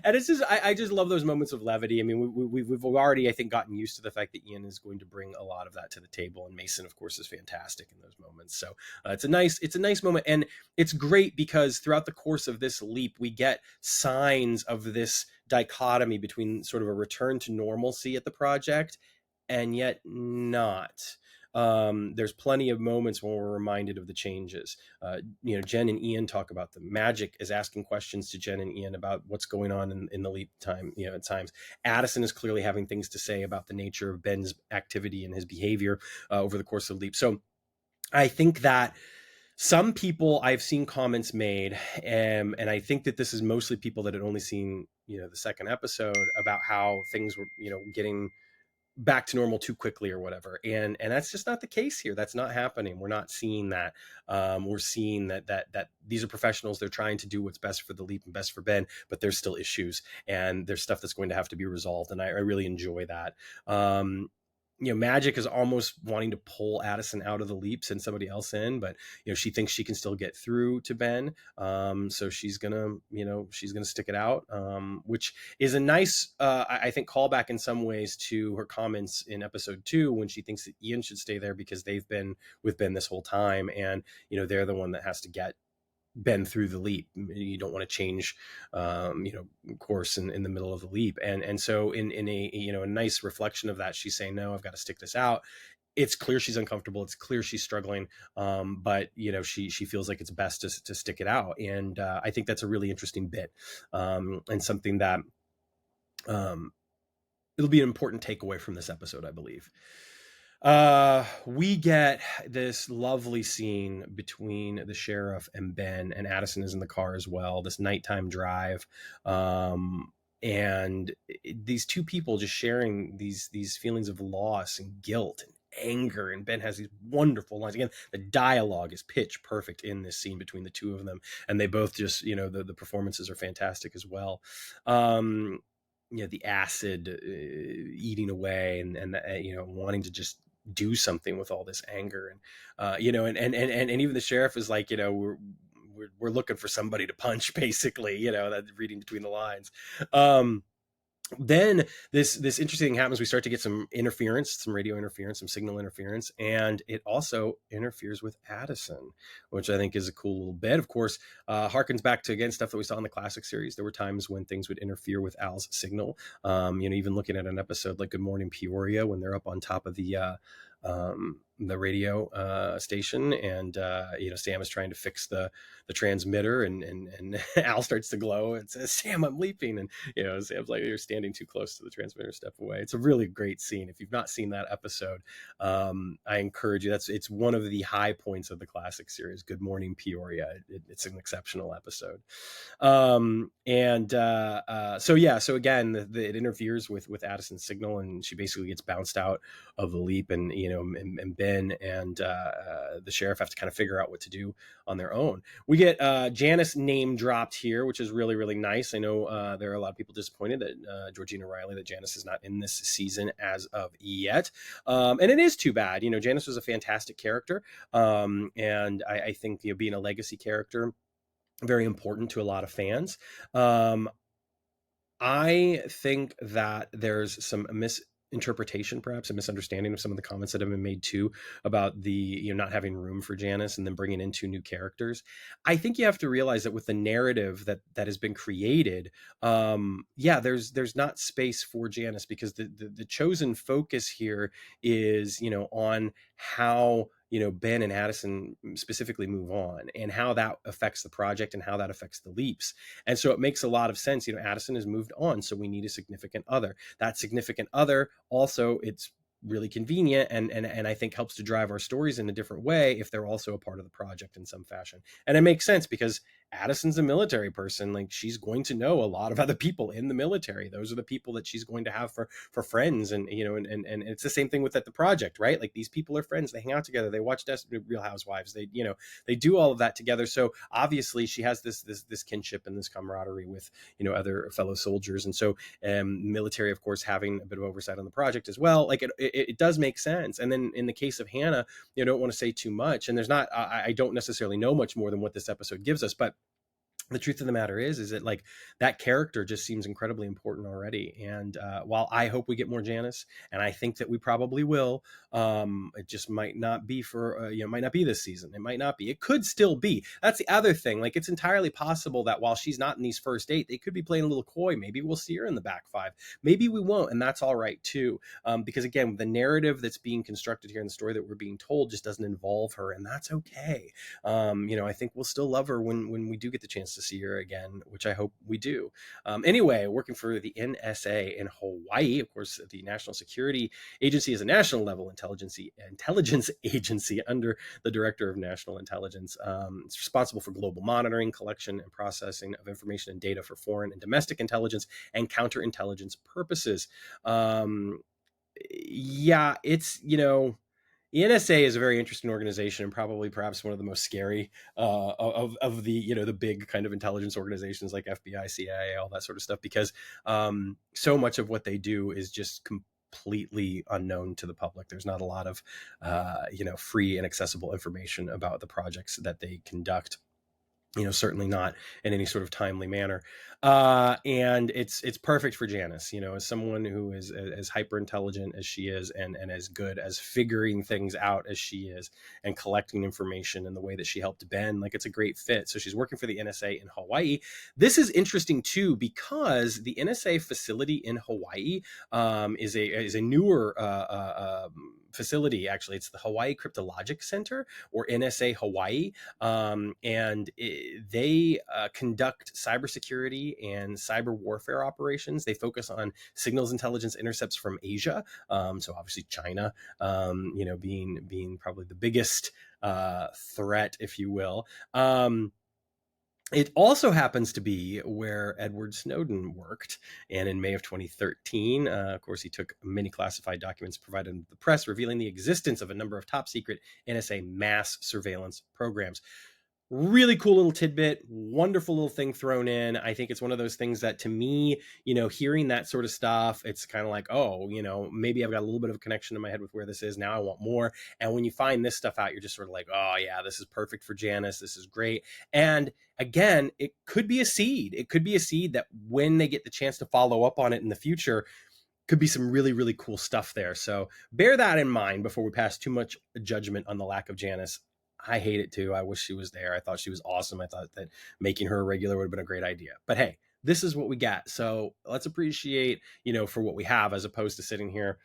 Speaker 1: and it's just, I just love those moments of levity. I mean, we've already, I think, gotten used to the fact that Ian is going to bring a lot of that to the table, and Mason, of course, is fantastic in those moments. So it's a nice moment, and it's great because throughout the course of this leap, we get signs of this dichotomy between sort of a return to normalcy at the project and yet not. There's plenty of moments when we're reminded of the changes. Jen and Ian talk about the magic is asking questions to Jen and Ian about what's going on in the leap time. At times, Addison is clearly having things to say about the nature of Ben's activity and his behavior over the course of the leap. So I think that some people, I've seen comments made, and I think that this is mostly people that had only seen, the second episode, about how things were, getting back to normal too quickly or whatever. And that's just not the case here. That's not happening. We're not seeing that. We're seeing that these are professionals. They're trying to do what's best for the leap and best for Ben, but there's still issues and there's stuff that's going to have to be resolved. And I really enjoy that. Magic is almost wanting to pull Addison out of the leap, send somebody else in, but she thinks she can still get through to Ben. So she's gonna stick it out, which is a nice, I think, callback in some ways to her comments in episode 2 when she thinks that Ian should stay there because they've been with Ben this whole time, and they're the one that has to get Ben through the leap. You don't want to change course in the middle of the leap, and so in a a nice reflection of that, she's saying, no, I've got to stick this out. It's clear she's uncomfortable, it's clear she's struggling, but she feels like it's best to stick it out. And I think that's a really interesting bit, and something that it'll be an important takeaway from this episode, I believe. We get this lovely scene between the sheriff and Ben, and Addison is in the car as well, this nighttime drive, and these two people just sharing these feelings of loss and guilt and anger, and Ben has these wonderful lines. Again, the dialogue is pitch perfect in this scene between the two of them, and they both just the performances are fantastic as well. The acid eating away, and wanting to just do something with all this anger, and and even the sheriff is like, we're looking for somebody to punch, basically, that reading between the lines. Then this interesting thing happens. We start to get some interference, some radio interference, some signal interference, and it also interferes with Addison, which I think is a cool little bit. Of course, harkens back to, again, stuff that we saw in the classic series. There were times when things would interfere with Al's signal. Even looking at an episode like Good Morning Peoria, when they're up on top of the radio station, and Sam is trying to fix the transmitter, and Al starts to glow and says, "Sam, I'm leaping," and Sam's like, "You're standing too close to the transmitter, step away." It's a really great scene. If you've not seen that episode, I encourage you. It's one of the high points of the classic series, Good Morning Peoria. It's an exceptional episode. So again, it interferes with Addison's signal, and she basically gets bounced out of the leap, and and Ben and the sheriff have to kind of figure out what to do on their own. We get Janice name dropped here, which is really, really nice. I know there are a lot of people disappointed that Georgina Riley, that Janice is not in this season as of yet, and it is too bad. Janice was a fantastic character, and I think being a legacy character, very important to a lot of fans. I think that there's some misinterpretation, perhaps a misunderstanding of some of the comments that have been made too, about the not having room for Janice and then bringing in two new characters. I think you have to realize that with the narrative that has been created, there's not space for Janice, because the chosen focus here is on how Ben and Addison specifically move on, and how that affects the project and how that affects the leaps. And so it makes a lot of sense. Addison has moved on, so we need a significant other. That significant other also, it's really convenient and I think helps to drive our stories in a different way if they're also a part of the project in some fashion. And it makes sense because Addison's a military person. Like, she's going to know a lot of other people in the military. Those are the people that she's going to have for friends. And, and it's the same thing with at the project, right? Like, these people are friends. They hang out together. They watch Real Housewives. They, they do all of that together. So obviously she has this kinship and this camaraderie with, other fellow soldiers. And so military, of course, having a bit of oversight on the project as well. Like, it does make sense. And then in the case of Hannah, I don't want to say too much. And there's not, I don't necessarily know much more than what this episode gives us, but the truth of the matter is that, like, that character just seems incredibly important already. And while I hope we get more Janice, and I think that we probably will, it just might not be for, might not be this season. It might not be. It could still be. That's the other thing. Like, it's entirely possible that while she's not in these first 8, they could be playing a little coy. Maybe we'll see her in the back 5. Maybe we won't. And that's all right too. Because again, the narrative that's being constructed here in the story that we're being told just doesn't involve her. And that's okay. I think we'll still love her when we do get the chance to see her again, which I hope we do. Anyway, working for the NSA in Hawaii, of course, the National Security Agency is a national level intelligence agency under the Director of National Intelligence. It's responsible for global monitoring, collection, and processing of information and data for foreign and domestic intelligence and counterintelligence purposes. It's, the NSA is a very interesting organization, and probably perhaps one of the most scary of the the big kind of intelligence organizations like FBI, CIA, all that sort of stuff, because so much of what they do is just completely unknown to the public. There's not a lot of free and accessible information about the projects that they conduct. Certainly not in any sort of timely manner. And it's perfect for Janice, as someone who is as hyper intelligent as she is, and as good as figuring things out as she is, and collecting information in the way that she helped Ben. Like, it's a great fit. So she's working for the NSA in Hawaii. This is interesting too, because the NSA facility in Hawaii is a newer facility. Actually, it's the Hawaii Cryptologic Center, or NSA Hawaii. And they conduct cybersecurity and cyber warfare operations. They focus on signals intelligence intercepts from Asia. So obviously China, being probably the biggest threat, if you will. It also happens to be where Edward Snowden worked. And in May of 2013, of course, he took many classified documents provided to the press, revealing the existence of a number of top secret NSA mass surveillance programs. Really cool little tidbit, wonderful little thing thrown in. I think it's one of those things that, to me, hearing that sort of stuff, it's kind of like, oh, maybe I've got a little bit of a connection in my head with where this is. Now I want more. And when you find this stuff out, you're just sort of like, oh yeah, this is perfect for Janice. This is great. And again, it could be a seed. It could be a seed that when they get the chance to follow up on it in the future, could be some really, really cool stuff there. So bear that in mind before we pass too much judgment on the lack of Janice. I hate it too. I wish she was there. I thought she was awesome. I thought that making her a regular would have been a great idea. But hey, this is what we got. So let's appreciate, for what we have, as opposed to sitting here,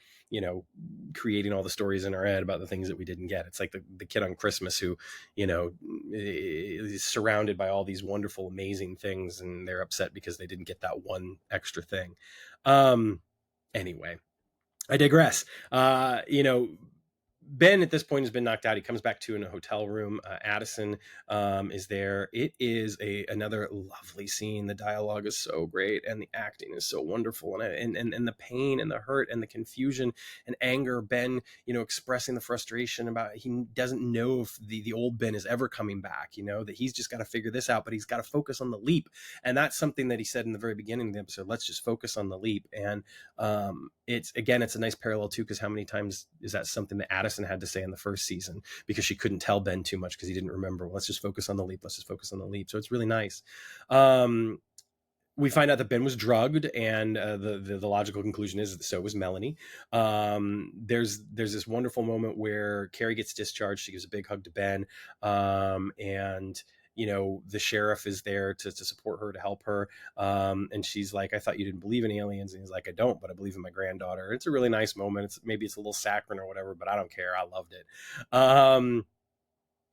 Speaker 1: creating all the stories in our head about the things that we didn't get. It's like the kid on Christmas who, is surrounded by all these wonderful, amazing things, and they're upset because they didn't get that one extra thing. Anyway, I digress. Ben at this point has been knocked out. He comes back to in a hotel room. Addison is there. It is another lovely scene. The dialogue is so great, and the acting is so wonderful, and the pain and the hurt and the confusion and anger. Ben, expressing the frustration about he doesn't know if the old Ben is ever coming back. That he's just got to figure this out, but he's got to focus on the leap, and that's something that he said in the very beginning of the episode. Let's just focus on the leap, and it's a nice parallel too, because how many times is that something that Addison had to say in the first season, because she couldn't tell Ben too much because he didn't remember. Well, let's just focus on the leap. Let's just focus on the leap. So it's really nice. We find out that Ben was drugged, and the logical conclusion is that so was Melanie. There's this wonderful moment where Korey gets discharged. She gives a big hug to Ben, and the sheriff is there to support her, to help her. And she's like, I thought you didn't believe in aliens. And he's like, I don't, but I believe in my granddaughter. It's a really nice moment. Maybe it's a little saccharine or whatever, but I don't care. I loved it.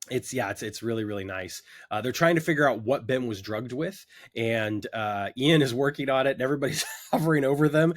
Speaker 1: It's really, really nice. They're trying to figure out what Ben was drugged with, and Ian is working on it, and everybody's hovering over them.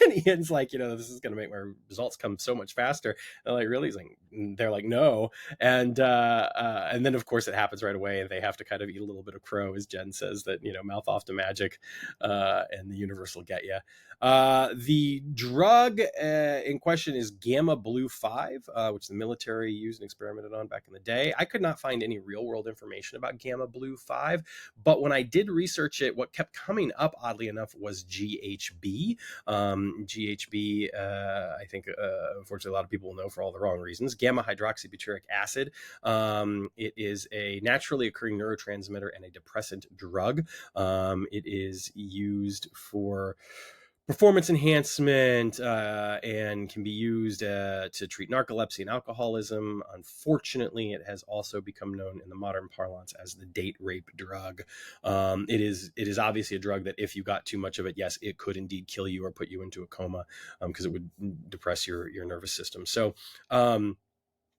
Speaker 1: And Ian's like, this is going to make my results come so much faster. And like, really? He's like, they're like, no. And then of course it happens right away, and they have to kind of eat a little bit of crow, as Jen says that mouth off to magic, and the universe will get you. The drug in question is Gamma Blue 5, which the military used and experimented on back in the day. I could not find any real world information about Gamma Blue 5, but when I did research it, what kept coming up, oddly enough, was GHB. GHB, I think, unfortunately, a lot of people will know for all the wrong reasons. Gamma hydroxybutyric acid. It is a naturally occurring neurotransmitter and a depressant drug. It is used for performance enhancement, and can be used to treat narcolepsy and alcoholism. Unfortunately, it has also become known in the modern parlance as the date rape drug. It is obviously a drug that if you got too much of it, yes, it could indeed kill you or put you into a coma, because it would depress your nervous system. So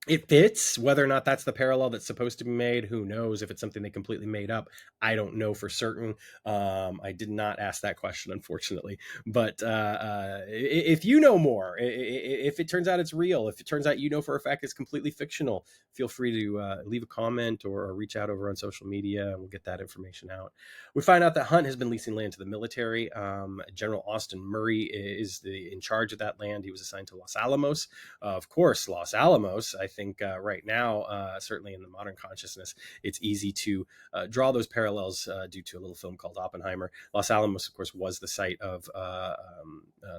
Speaker 1: it fits. Whether or not that's the parallel that's supposed to be made, who knows? If it's something they completely made up, I don't know for certain. I did not ask that question, unfortunately. But if you know more, if it turns out it's real, if it turns out for a fact it's completely fictional, feel free to leave a comment or reach out over on social media, and we'll get that information out. We find out that Hunt has been leasing land to the military. General Austin Murray is in charge of that land. He was assigned to Los Alamos. Of course, Los Alamos, I think right now, certainly in the modern consciousness, it's easy to draw those parallels due to a little film called Oppenheimer. Los Alamos, of course, was the site of the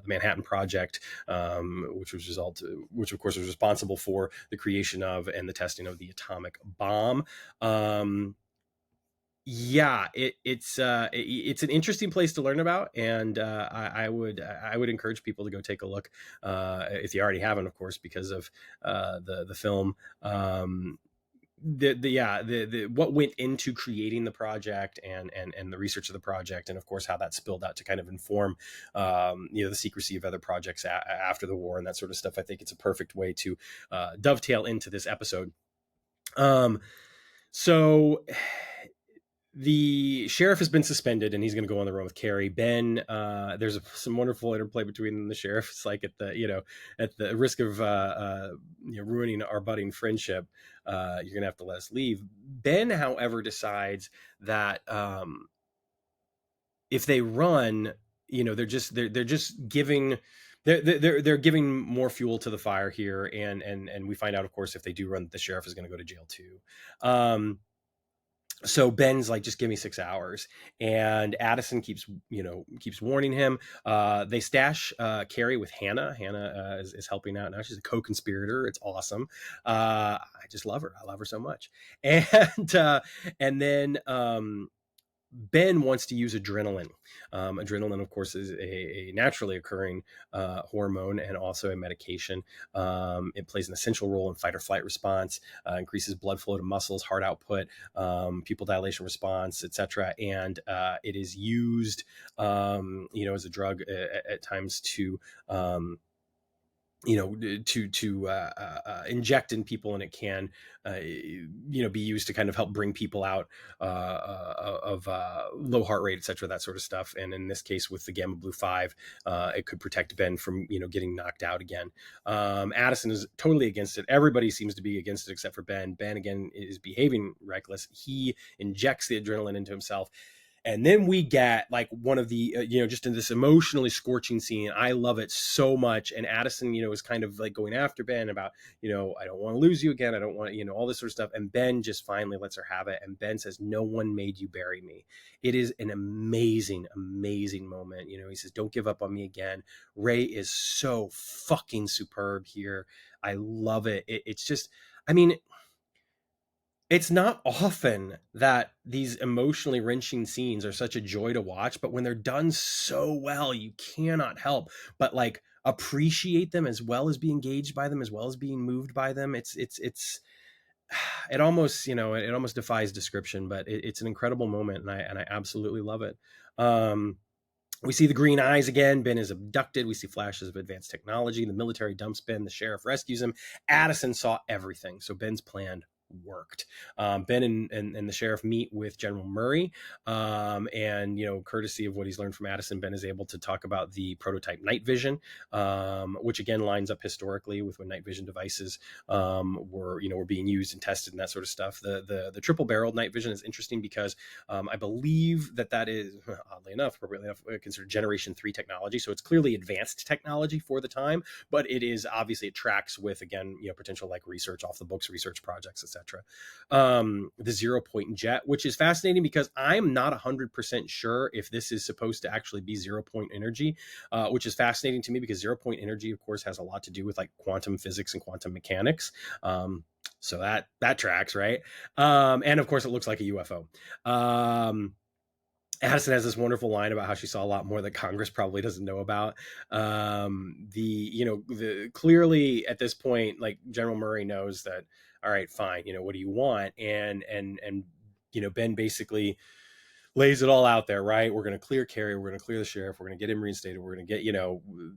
Speaker 1: Manhattan Project, which of course was responsible for the creation of and the testing of the atomic bomb. It's an interesting place to learn about, and I would encourage people to go take a look if you already haven't, of course, because of the film. What went into creating the project and the research of the project, and of course how that spilled out to kind of inform the secrecy of other projects after the war and that sort of stuff. I think it's a perfect way to dovetail into this episode. So the sheriff has been suspended, and he's going to go on the run with Carey. Ben, there's some wonderful interplay between the sheriff. It's like at the risk of ruining our budding friendship, you're going to have to let us leave. Ben, however, decides that if they run, they're just giving. They're giving more fuel to the fire here, and we find out, of course, if they do run, the sheriff is going to go to jail too. So Ben's like, just give me 6 hours. And Addison keeps warning him. They stash Carey with Hannah. Hannah is helping out now. She's a co-conspirator. It's awesome. I just love her. I love her so much. And then Ben wants to use adrenaline. Adrenaline, of course, is a naturally occurring hormone and also a medication. It plays an essential role in fight or flight response, increases blood flow to muscles, heart output, pupil dilation response, etc. And it is used, as a drug at times to inject in people, and it can be used to kind of help bring people out of low heart rate, etc., that sort of stuff. And in this case, with the Gamma Blue 5, it could protect Ben from getting knocked out again. Addison is totally against it. Everybody seems to be against it except for Ben. Ben, again, is behaving reckless. He injects the adrenaline into himself. And then we get like one of the, just in this emotionally scorching scene. I love it so much. And Addison, is kind of like going after Ben about, I don't want to lose you again. I don't want, all this sort of stuff. And Ben just finally lets her have it. And Ben says, no one made you bury me. It is an amazing, amazing moment. He says, don't give up on me again. Ray is so fucking superb here. I love it. It's just, it's not often that these emotionally wrenching scenes are such a joy to watch, but when they're done so well, you cannot help but like appreciate them, as well as be engaged by them, as well as being moved by them. It almost, it almost defies description, but it's an incredible moment, and I absolutely love it. We see the green eyes again. Ben is abducted. We see flashes of advanced technology. The military dumps Ben. The sheriff rescues him. Addison saw everything, so Ben's plan worked. Ben and the sheriff meet with General Murray, and courtesy of what he's learned from Addison, Ben is able to talk about the prototype night vision, which again lines up historically with when night vision devices were being used and tested and that sort of stuff. The triple barreled night vision is interesting because I believe that is, oddly enough, appropriately enough, considered Generation 3 technology. So it's clearly advanced technology for the time, but it is obviously, it tracks with, again, potential like research off the books, research projects, etc. The 0 point jet, which is fascinating because I'm not 100% sure if this is supposed to actually be 0 point energy, which is fascinating to me because 0 point energy, of course, has a lot to do with like quantum physics and quantum mechanics. So that tracks, right? And of course, it looks like a UFO. Addison has this wonderful line about how she saw a lot more that Congress probably doesn't know about. Clearly at this point, like General Murray knows that, all right, fine, what do you want? And Ben basically lays it all out there, right? We're going to clear Korey. We're going to clear the sheriff. We're going to get him reinstated. We're going to get,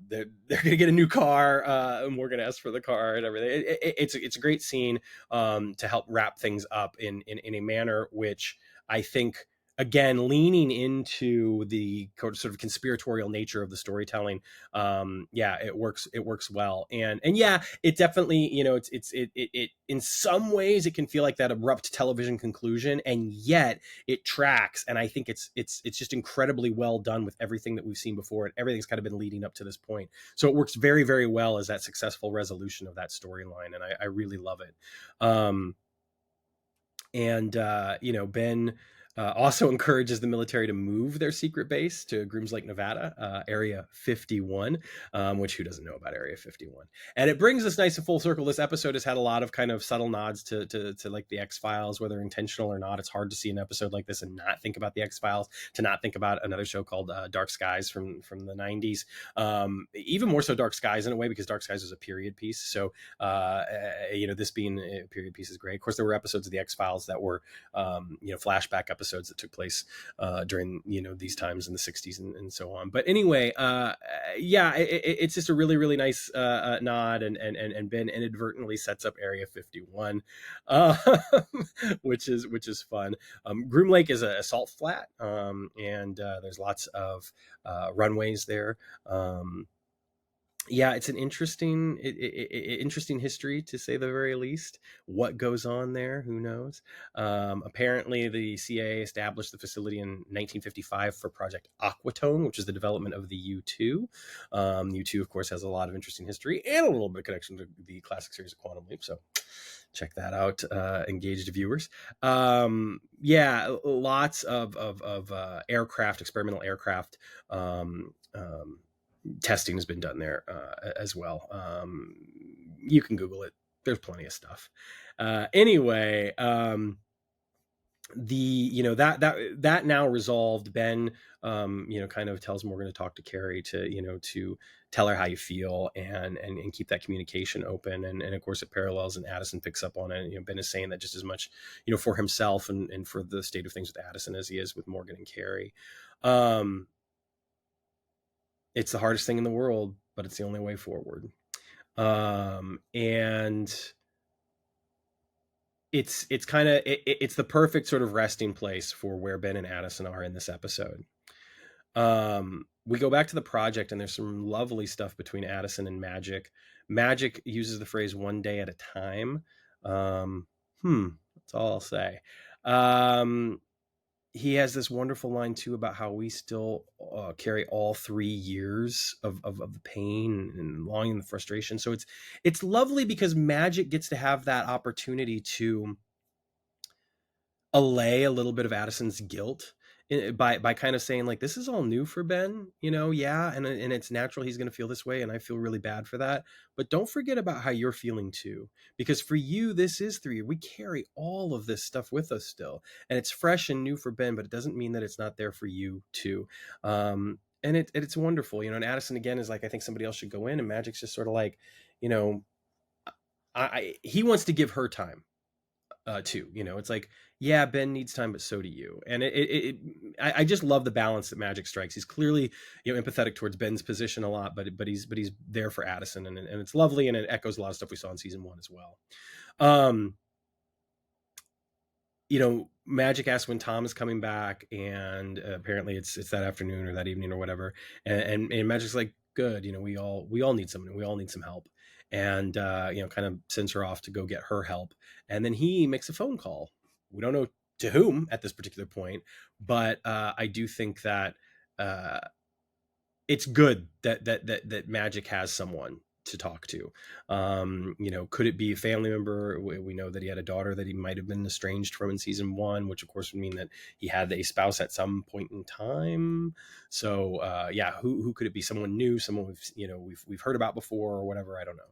Speaker 1: they're going to get a new car, and we're going to ask for the car and everything. It's a great scene to help wrap things up in a manner which I think, again, leaning into the sort of conspiratorial nature of the storytelling. It works well. And yeah, it definitely, it in some ways it can feel like that abrupt television conclusion, and yet it tracks. And I think it's just incredibly well done with everything that we've seen before, and everything's kind of been leading up to this point. So it works very, very well as that successful resolution of that storyline. And I really love it. Ben also encourages the military to move their secret base to Grooms Lake, Nevada, Area 51, which who doesn't know about Area 51? And it brings us nice and full circle. This episode has had a lot of kind of subtle nods to like the X-Files, whether intentional or not. It's hard to see an episode like this and not think about the X-Files, to not think about another show called Dark Skies from the 90s. Even more so Dark Skies in a way, because Dark Skies was a period piece. So, this being a period piece is great. Of course, there were episodes of the X-Files that were, flashback episodes that took place during these times in the 60s and so on. But anyway, it's just a really, really nice nod, and Ben inadvertently sets up Area 51, which is fun. Groom Lake is a salt flat, and there's lots of runways there. It's an interesting history, to say the very least. What goes on there, who knows? Apparently, the CIA established the facility in 1955 for Project Aquatone, which is the development of the U-2. U-2, of course, has a lot of interesting history and a little bit of connection to the classic series of Quantum Leap. So check that out, engaged viewers. Lots of aircraft, experimental aircraft. Testing has been done there as well. You can Google it. There's plenty of stuff. Anyway, that now resolved, Ben, kind of tells Morgan to talk to Korey to tell her how you feel and keep that communication open. And of course it parallels, and Addison picks up on it. Ben is saying that just as much, for himself and for the state of things with Addison as he is with Morgan and Korey. It's the hardest thing in the world, but it's the only way forward. And it's kind of, it's the perfect sort of resting place for where Ben and Addison are in this episode. We go back to the project, and there's some lovely stuff between Addison and Magic. Magic uses the phrase "one day at a time." That's all I'll say. He has this wonderful line too about how we still carry all 3 years of the pain and longing and the frustration. So it's lovely because Magic gets to have that opportunity to allay a little bit of Addison's guilt by kind of saying, like, this is all new for Ben, and it's natural he's going to feel this way, and I feel really bad for that. But don't forget about how you're feeling too, because for you, this is 3 years. We carry all of this stuff with us still, and it's fresh and new for Ben, but it doesn't mean that it's not there for you too. And it's wonderful, and Addison again is like, I think somebody else should go in, and Magic's just sort of like, he wants to give her time. Too, it's like, yeah, Ben needs time, but so do you. And I just love the balance that Magic strikes. He's clearly, empathetic towards Ben's position a lot, but he's there for Addison, and it's lovely, and it echoes a lot of stuff we saw in season 1 as well. Magic asks when Tom is coming back, and apparently it's that afternoon or that evening or whatever. And Magic's like, good, we all need someone, we all need some help. And kind of sends her off to go get her help. And then he makes a phone call. We don't know to whom at this particular point, but I do think that uh, it's good that Magic has someone to talk to. Could it be a family member? We know that he had a daughter that he might have been estranged from in season 1, which of course would mean that he had a spouse at some point in time. So who could it be? Someone new, someone we've heard about before or whatever. I don't know.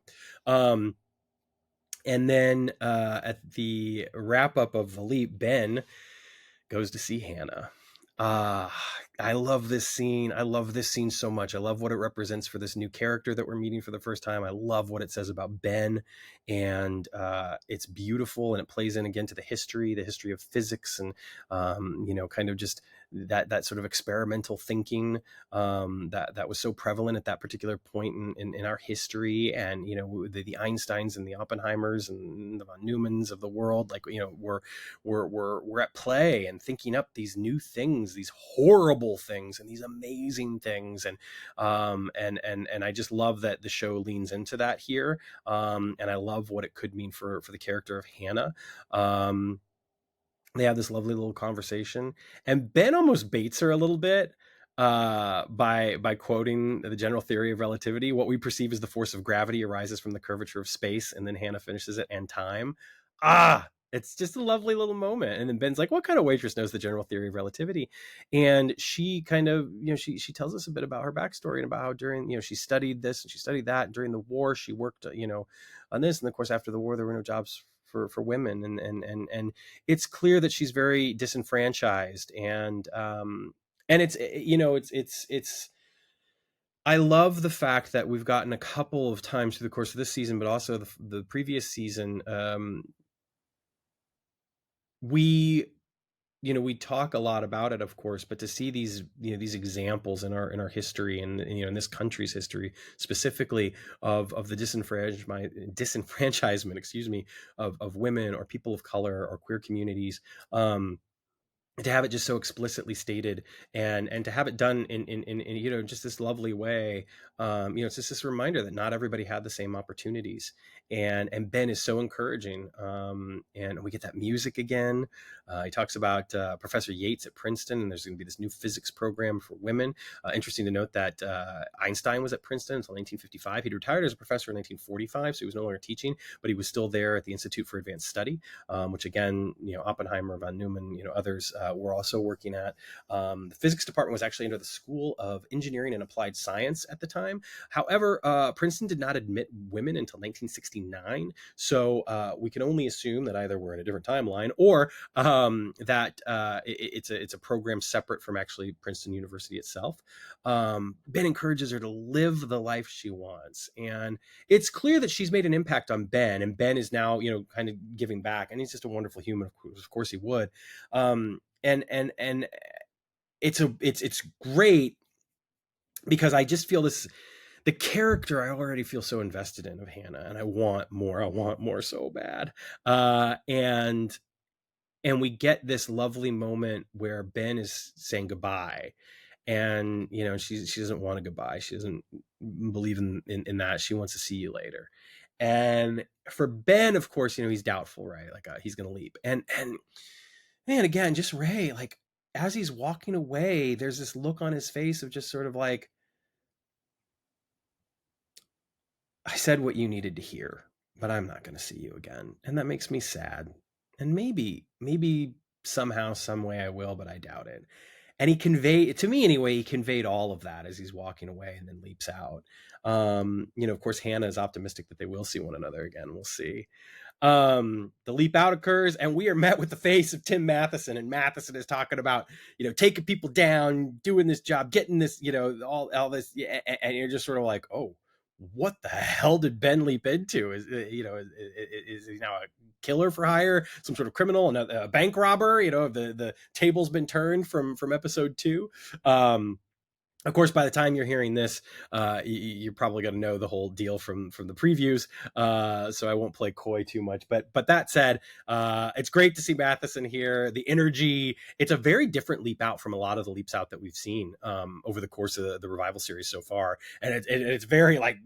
Speaker 1: And then at the wrap up of the leap, Ben goes to see Hannah. I love this scene. I love this scene so much. I love what it represents for this new character that we're meeting for the first time. I love what it says about Ben, and it's beautiful, and it plays in again to the history of physics, and kind of just that sort of experimental thinking that was so prevalent at that particular point in our history. And the Einsteins and the Oppenheimers and the von Neumanns of the world, like we're at play and thinking up these new things, these horrible things and these amazing things. And I just love that the show leans into that here. And I love what it could mean for the character of Hannah. They have this lovely little conversation, and Ben almost baits her a little bit by quoting the general theory of relativity. What we perceive as the force of gravity arises from the curvature of space, and then Hannah finishes it, and time. It's just a lovely little moment. And then Ben's like, what kind of waitress knows the general theory of relativity? And she kind of, she tells us a bit about her backstory and about how during, she studied this and she studied that. And during the war, she worked, on this. And of course, after the war, there were no jobs for women. And it's clear that she's very disenfranchised. And it's I love the fact that we've gotten a couple of times through the course of this season, but also the previous season, we talk a lot about it, of course, but to see these these examples in our history, and in this country's history specifically, of the disenfranchisement, excuse me, of women or people of color or queer communities, to have it just so explicitly stated, and to have it done in just this lovely way. It's just this reminder that not everybody had the same opportunities, and Ben is so encouraging. And we get that music again. He talks about Professor Yates at Princeton, and there's going to be this new physics program for women. Interesting to note that Einstein was at Princeton until 1955. He'd retired as a professor in 1945, so he was no longer teaching, but he was still there at the Institute for Advanced Study, which again, Oppenheimer, von Neumann, others were also working at. The physics department was actually under the School of Engineering and Applied Science at the time. However, Princeton did not admit women until 1969, so we can only assume that either we're in a different timeline, or that it's a program separate from actually Princeton University itself. Ben encourages her to live the life she wants, and it's clear that she's made an impact on Ben, and Ben is now kind of giving back, and he's just a wonderful human. Of course he would. And it's great, because I just feel the character I already feel so invested in, of Hannah, and I want more so bad. And we get this lovely moment where Ben is saying goodbye, and she doesn't want a goodbye. She doesn't believe in that. She wants to see you later. And for Ben, of course, he's doubtful, right? Like he's gonna leap. And man, again, just Ray, like as he's walking away, there's this look on his face of just sort of like, I said what you needed to hear, but I'm not going to see you again. And that makes me sad. And maybe somehow, some way I will, but I doubt it. And he conveyed, to me anyway, he conveyed all of that as he's walking away and then leaps out. Of course, Hannah is optimistic that they will see one another again. We'll see. The leap out occurs, and we are met with the face of Tim Matheson, and Matheson is talking about taking people down, doing this job, getting this all this, and you're just sort of like, oh, what the hell did Ben leap into? Is he now a killer for hire, some sort of criminal, and a bank robber? The table's been turned from episode 2. Of course, by the time you're hearing this, you're probably going to know the whole deal from the previews, so I won't play coy too much. But that said, it's great to see Matheson here. The energy, it's a very different leap out from a lot of the leaps out that we've seen over the course of the revival series so far, and it's very like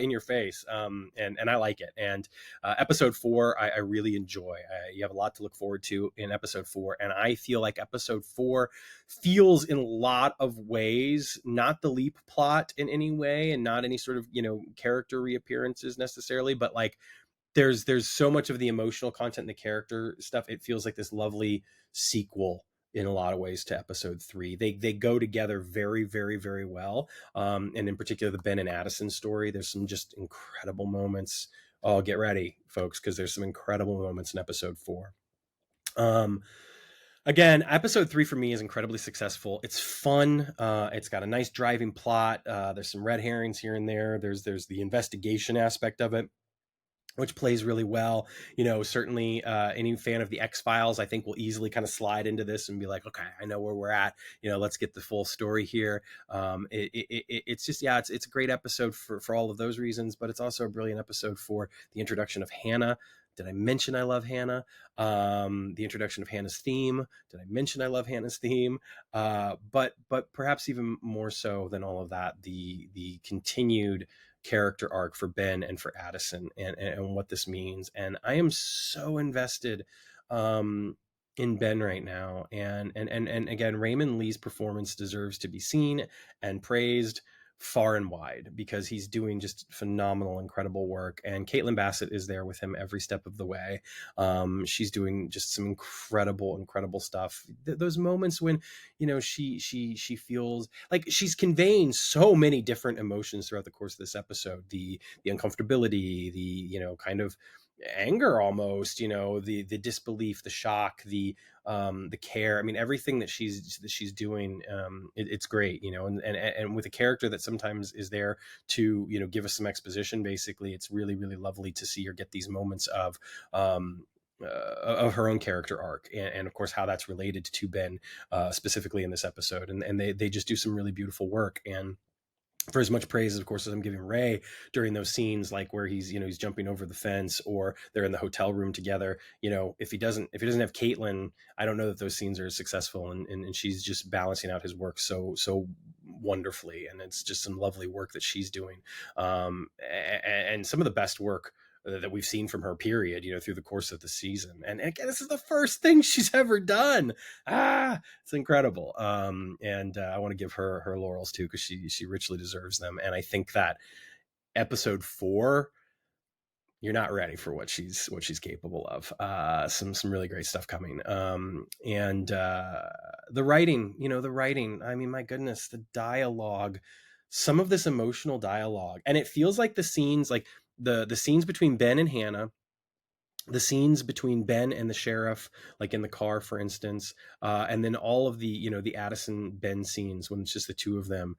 Speaker 1: in your face, and I like it. And episode 4, I really enjoy. You have a lot to look forward to in episode 4, and I feel like episode 4 feels in a lot of ways not the leap plot in any way, and not any sort of character reappearances necessarily, but like there's so much of the emotional content and the character stuff. It feels like this lovely sequel in a lot of ways to episode 3. They go together very, very, very well, and in particular the Ben and Addison story. There's some just incredible moments. Oh, get ready folks, because there's some incredible moments in episode 4. Again, episode 3 for me is incredibly successful. It's fun. It's got a nice driving plot. There's some red herrings here and there. There's the investigation aspect of it, which plays really well. Certainly any fan of the X-Files, I think, will easily kind of slide into this and be like, okay, I know where we're at. Let's get the full story here. It's just, yeah, it's a great episode for all of those reasons, but it's also a brilliant episode for the introduction of Hannah. Did I mention I love Hannah? The introduction of Hannah's theme. Did I mention I love Hannah's theme? But perhaps even more so than all of that, the continued character arc for Ben and for Addison, and what this means. And I am so invested in Ben right now. And again, Raymond Lee's performance deserves to be seen and praised far and wide, because he's doing just phenomenal, incredible work. And Caitlin Bassett is there with him every step of the way. She's doing just some incredible stuff. Those moments when she feels like she's conveying so many different emotions throughout the course of this episode. The uncomfortability, the kind of anger, almost, the disbelief, the shock, the care. I mean, everything that she's doing, it's great, and with a character that sometimes is there to give us some exposition. Basically, it's really, really lovely to see her get these moments of her own character arc, and of course how that's related to Ben, specifically in this episode. And they just do some really beautiful work. And for as much praise, of course, as I'm giving Ray during those scenes, like where he's jumping over the fence, or they're in the hotel room together, if he doesn't have Caitlin, I don't know that those scenes are as successful. And she's just balancing out his work so wonderfully. And it's just some lovely work that she's doing. And some of the best work that we've seen from her, period, through the course of the season. And again, this is the first thing she's ever done. It's incredible. And I want to give her laurels too, because she richly deserves them. And I think that episode 4, you're not ready for what she's capable of. Some really great stuff coming. And the writing, I mean, my goodness, the dialogue, some of this emotional dialogue. And it feels like the scenes, like the scenes between Ben and Hannah, the scenes between Ben and the sheriff, like in the car, for instance, and then all of the the Addison Ben scenes when it's just the two of them,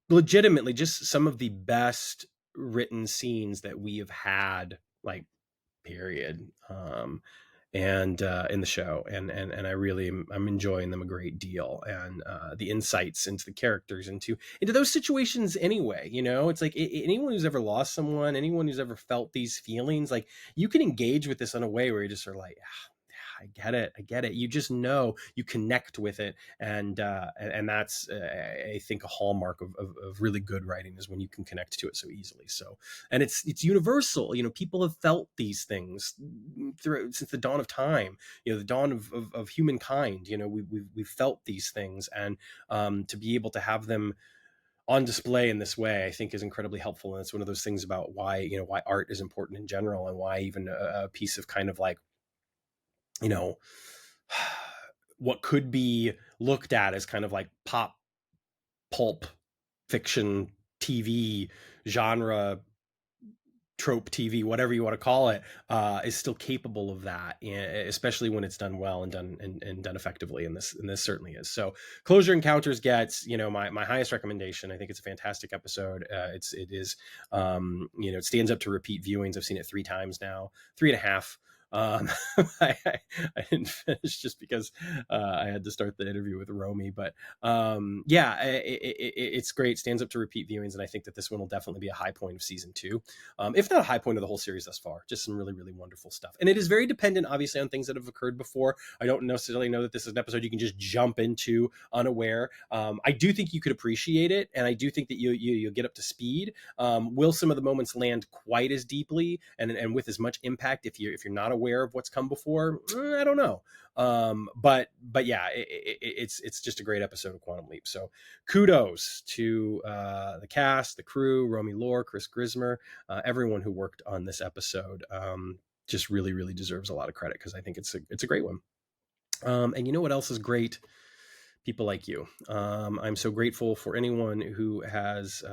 Speaker 1: legitimately just some of the best written scenes that we have had, like, period. And in the show, and I really I'm enjoying them a great deal. And the insights into the characters, into those situations anyway. It's like anyone who's ever lost someone, anyone who's ever felt these feelings, like, you can engage with this in a way where you just are like, I get it. You just know, you connect with it. And that's, I think, a hallmark of really good writing, is when you can connect to it so easily. So, and it's universal. People have felt these things since the dawn of time, the dawn of humankind. We've felt these things. And to be able to have them on display in this way, I think, is incredibly helpful. And it's one of those things about why art is important in general, and why even a piece of kind of like, what could be looked at as kind of like pulp fiction TV genre, trope TV, whatever you want to call it, is still capable of that, especially when it's done well and done effectively. And this certainly is. So Closure Encounters gets my highest recommendation. I think it's a fantastic episode. It stands up to repeat viewings. I've seen it 3 times now, 3.5. I didn't finish just because I had to start the interview with Romy, but yeah, it's great. Stands up to repeat viewings, and I think that this one will definitely be a high point of season two, if not a high point of the whole series thus far. Just some really, really wonderful stuff, and it is very dependent, obviously, on things that have occurred before. I don't necessarily know that this is an episode you can just jump into unaware. I do think you could appreciate it, and I do think that you'll get up to speed. Will some of the moments land quite as deeply and with as much impact if you're not aware of what's come before? I don't know. But yeah, it's just a great episode of Quantum Leap. So kudos to the cast, the crew, Romy Lore, Chris Grismer, everyone who worked on this episode. Just really, really deserves a lot of credit because I think it's a great one. And you know what else is great? People like you. I'm so grateful for anyone who has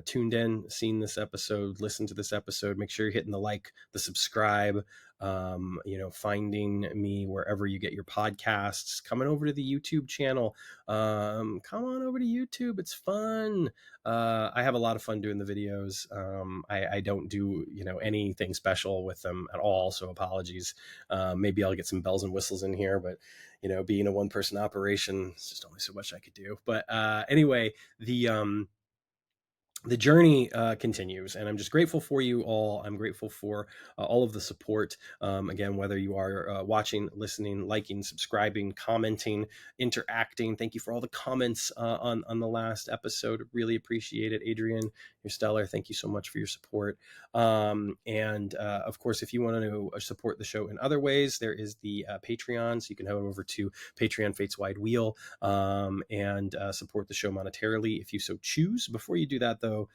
Speaker 1: tuned in, seen this episode, listened to this episode. Make sure you're hitting the like, the subscribe, finding me wherever you get your podcasts, coming over to the YouTube channel. Come on over to YouTube. It's fun. I have a lot of fun doing the videos. I don't do, anything special with them at all. So apologies. Maybe I'll get some bells and whistles in here, but being a one-person operation, it's just only so much I could do. But anyway, the journey continues, and I'm just grateful for you all. I'm grateful for all of the support. Again, whether you are watching, listening, liking, subscribing, commenting, interacting. Thank you for all the comments on the last episode. Really appreciate it. Adrian, you're stellar. Thank you so much for your support. And of course, if you want to support the show in other ways, there is the Patreon. So you can head over to Patreon Fates Wide Wheel and support the show monetarily if you so choose. Before you do that, though,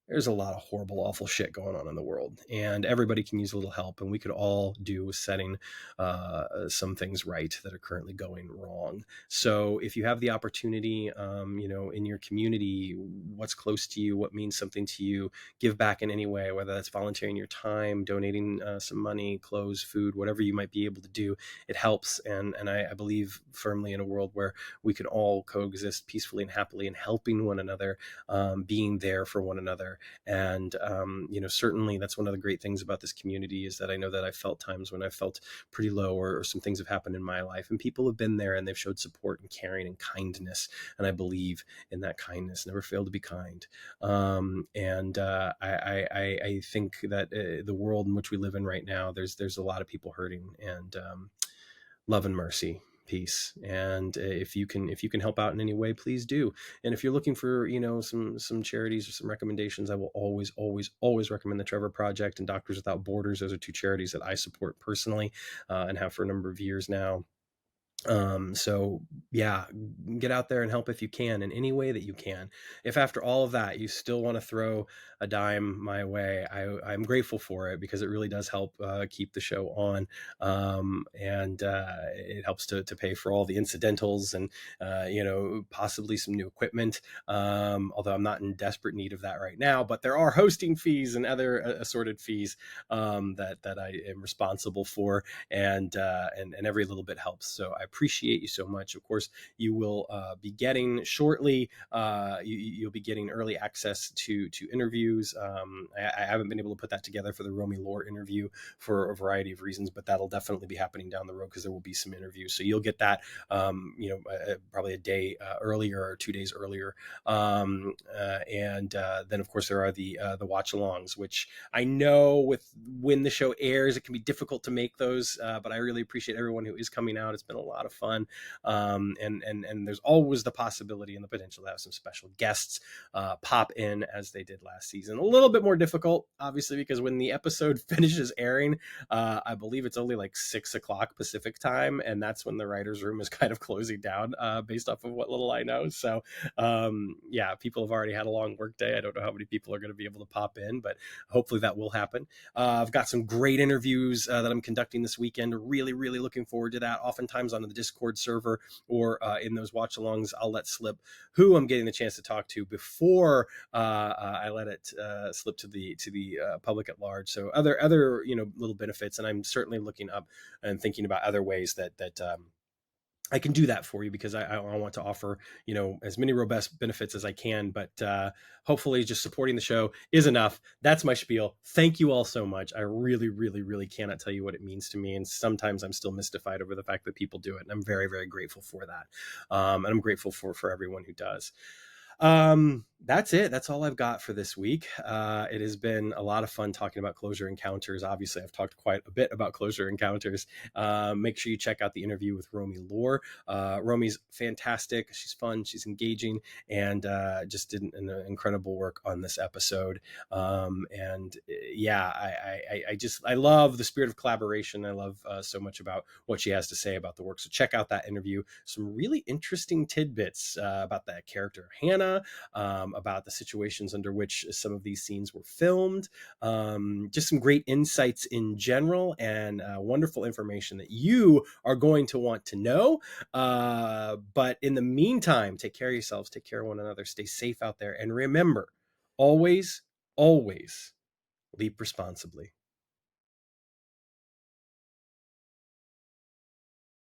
Speaker 1: there's a lot of horrible, awful shit going on in the world, and everybody can use a little help, and we could all do with setting some things right that are currently going wrong. So if you have the opportunity, in your community, what's close to you, what means something to you, give back in any way, whether that's volunteering your time, donating some money, clothes, food, whatever you might be able to do, it helps. And I believe firmly in a world where we can all coexist peacefully and happily and helping one another, being there for one another. And, certainly that's one of the great things about this community is that I know that I've felt times when I felt pretty low or some things have happened in my life, and people have been there and they've showed support and caring and kindness. And I believe in that kindness. Never fail to be kind. I think that the world in which we live in right now, there's a lot of people hurting, and love and mercy, peace. And if you can help out in any way, please do. And if you're looking for some charities or some recommendations, I will always recommend the Trevor Project and Doctors Without Borders. Those are two charities that I support personally and have for a number of years now. So yeah, get out there and help if you can in any way that you can. If after all of that you still want to throw a dime my way, I'm grateful for it, because it really does help keep the show on, and it helps to pay for all the incidentals and possibly some new equipment, although I'm not in desperate need of that right now. But there are hosting fees and other assorted fees that I am responsible for, and every little bit helps. So I appreciate you so much. Of course, you will be getting shortly. You'll be getting early access to interviews. I haven't been able to put that together for the Romy Lore interview for a variety of reasons, but that'll definitely be happening down the road, because there will be some interviews. So you'll get that, probably a day earlier or 2 days earlier. And then of course there are the watch-alongs, which I know when the show airs, it can be difficult to make those, but I really appreciate everyone who is coming out. It's been a lot of fun, and there's always the possibility and the potential to have some special guests pop in, as they did last season. A little bit more difficult, obviously, because when the episode finishes airing, I believe it's only like 6:00 Pacific time, and that's when the writer's room is kind of closing down, based off of what little I know. So yeah, people have already had a long work day. I don't know how many people are going to be able to pop in, but hopefully that will happen. I've got some great interviews that I'm conducting this weekend. Really, really looking forward to that. Oftentimes on the Discord server or in those watch-alongs, I'll let slip who I'm getting the chance to talk to before I let it slip to the public at large. So other little benefits, and I'm certainly looking up and thinking about other ways that I can do that for you because I want to offer, as many robust benefits as I can, but hopefully just supporting the show is enough. That's my spiel. Thank you all so much. I really, really, really cannot tell you what it means to me. And sometimes I'm still mystified over the fact that people do it. And I'm very, very grateful for that. And I'm grateful for everyone who does. That's it. That's all I've got for this week. It has been a lot of fun talking about closure encounters. Obviously, I've talked quite a bit about closure encounters. Make sure you check out the interview with Romy Lore. Romy's fantastic. She's fun. She's engaging, and just did an incredible work on this episode. And yeah, I love the spirit of collaboration. I love so much about what she has to say about the work. So check out that interview. Some really interesting tidbits about that character, Hannah, about the situations under which some of these scenes were filmed. Just some great insights in general, and wonderful information that you are going to want to know. But in the meantime, take care of yourselves, take care of one another, stay safe out there, and remember, always, always leap responsibly.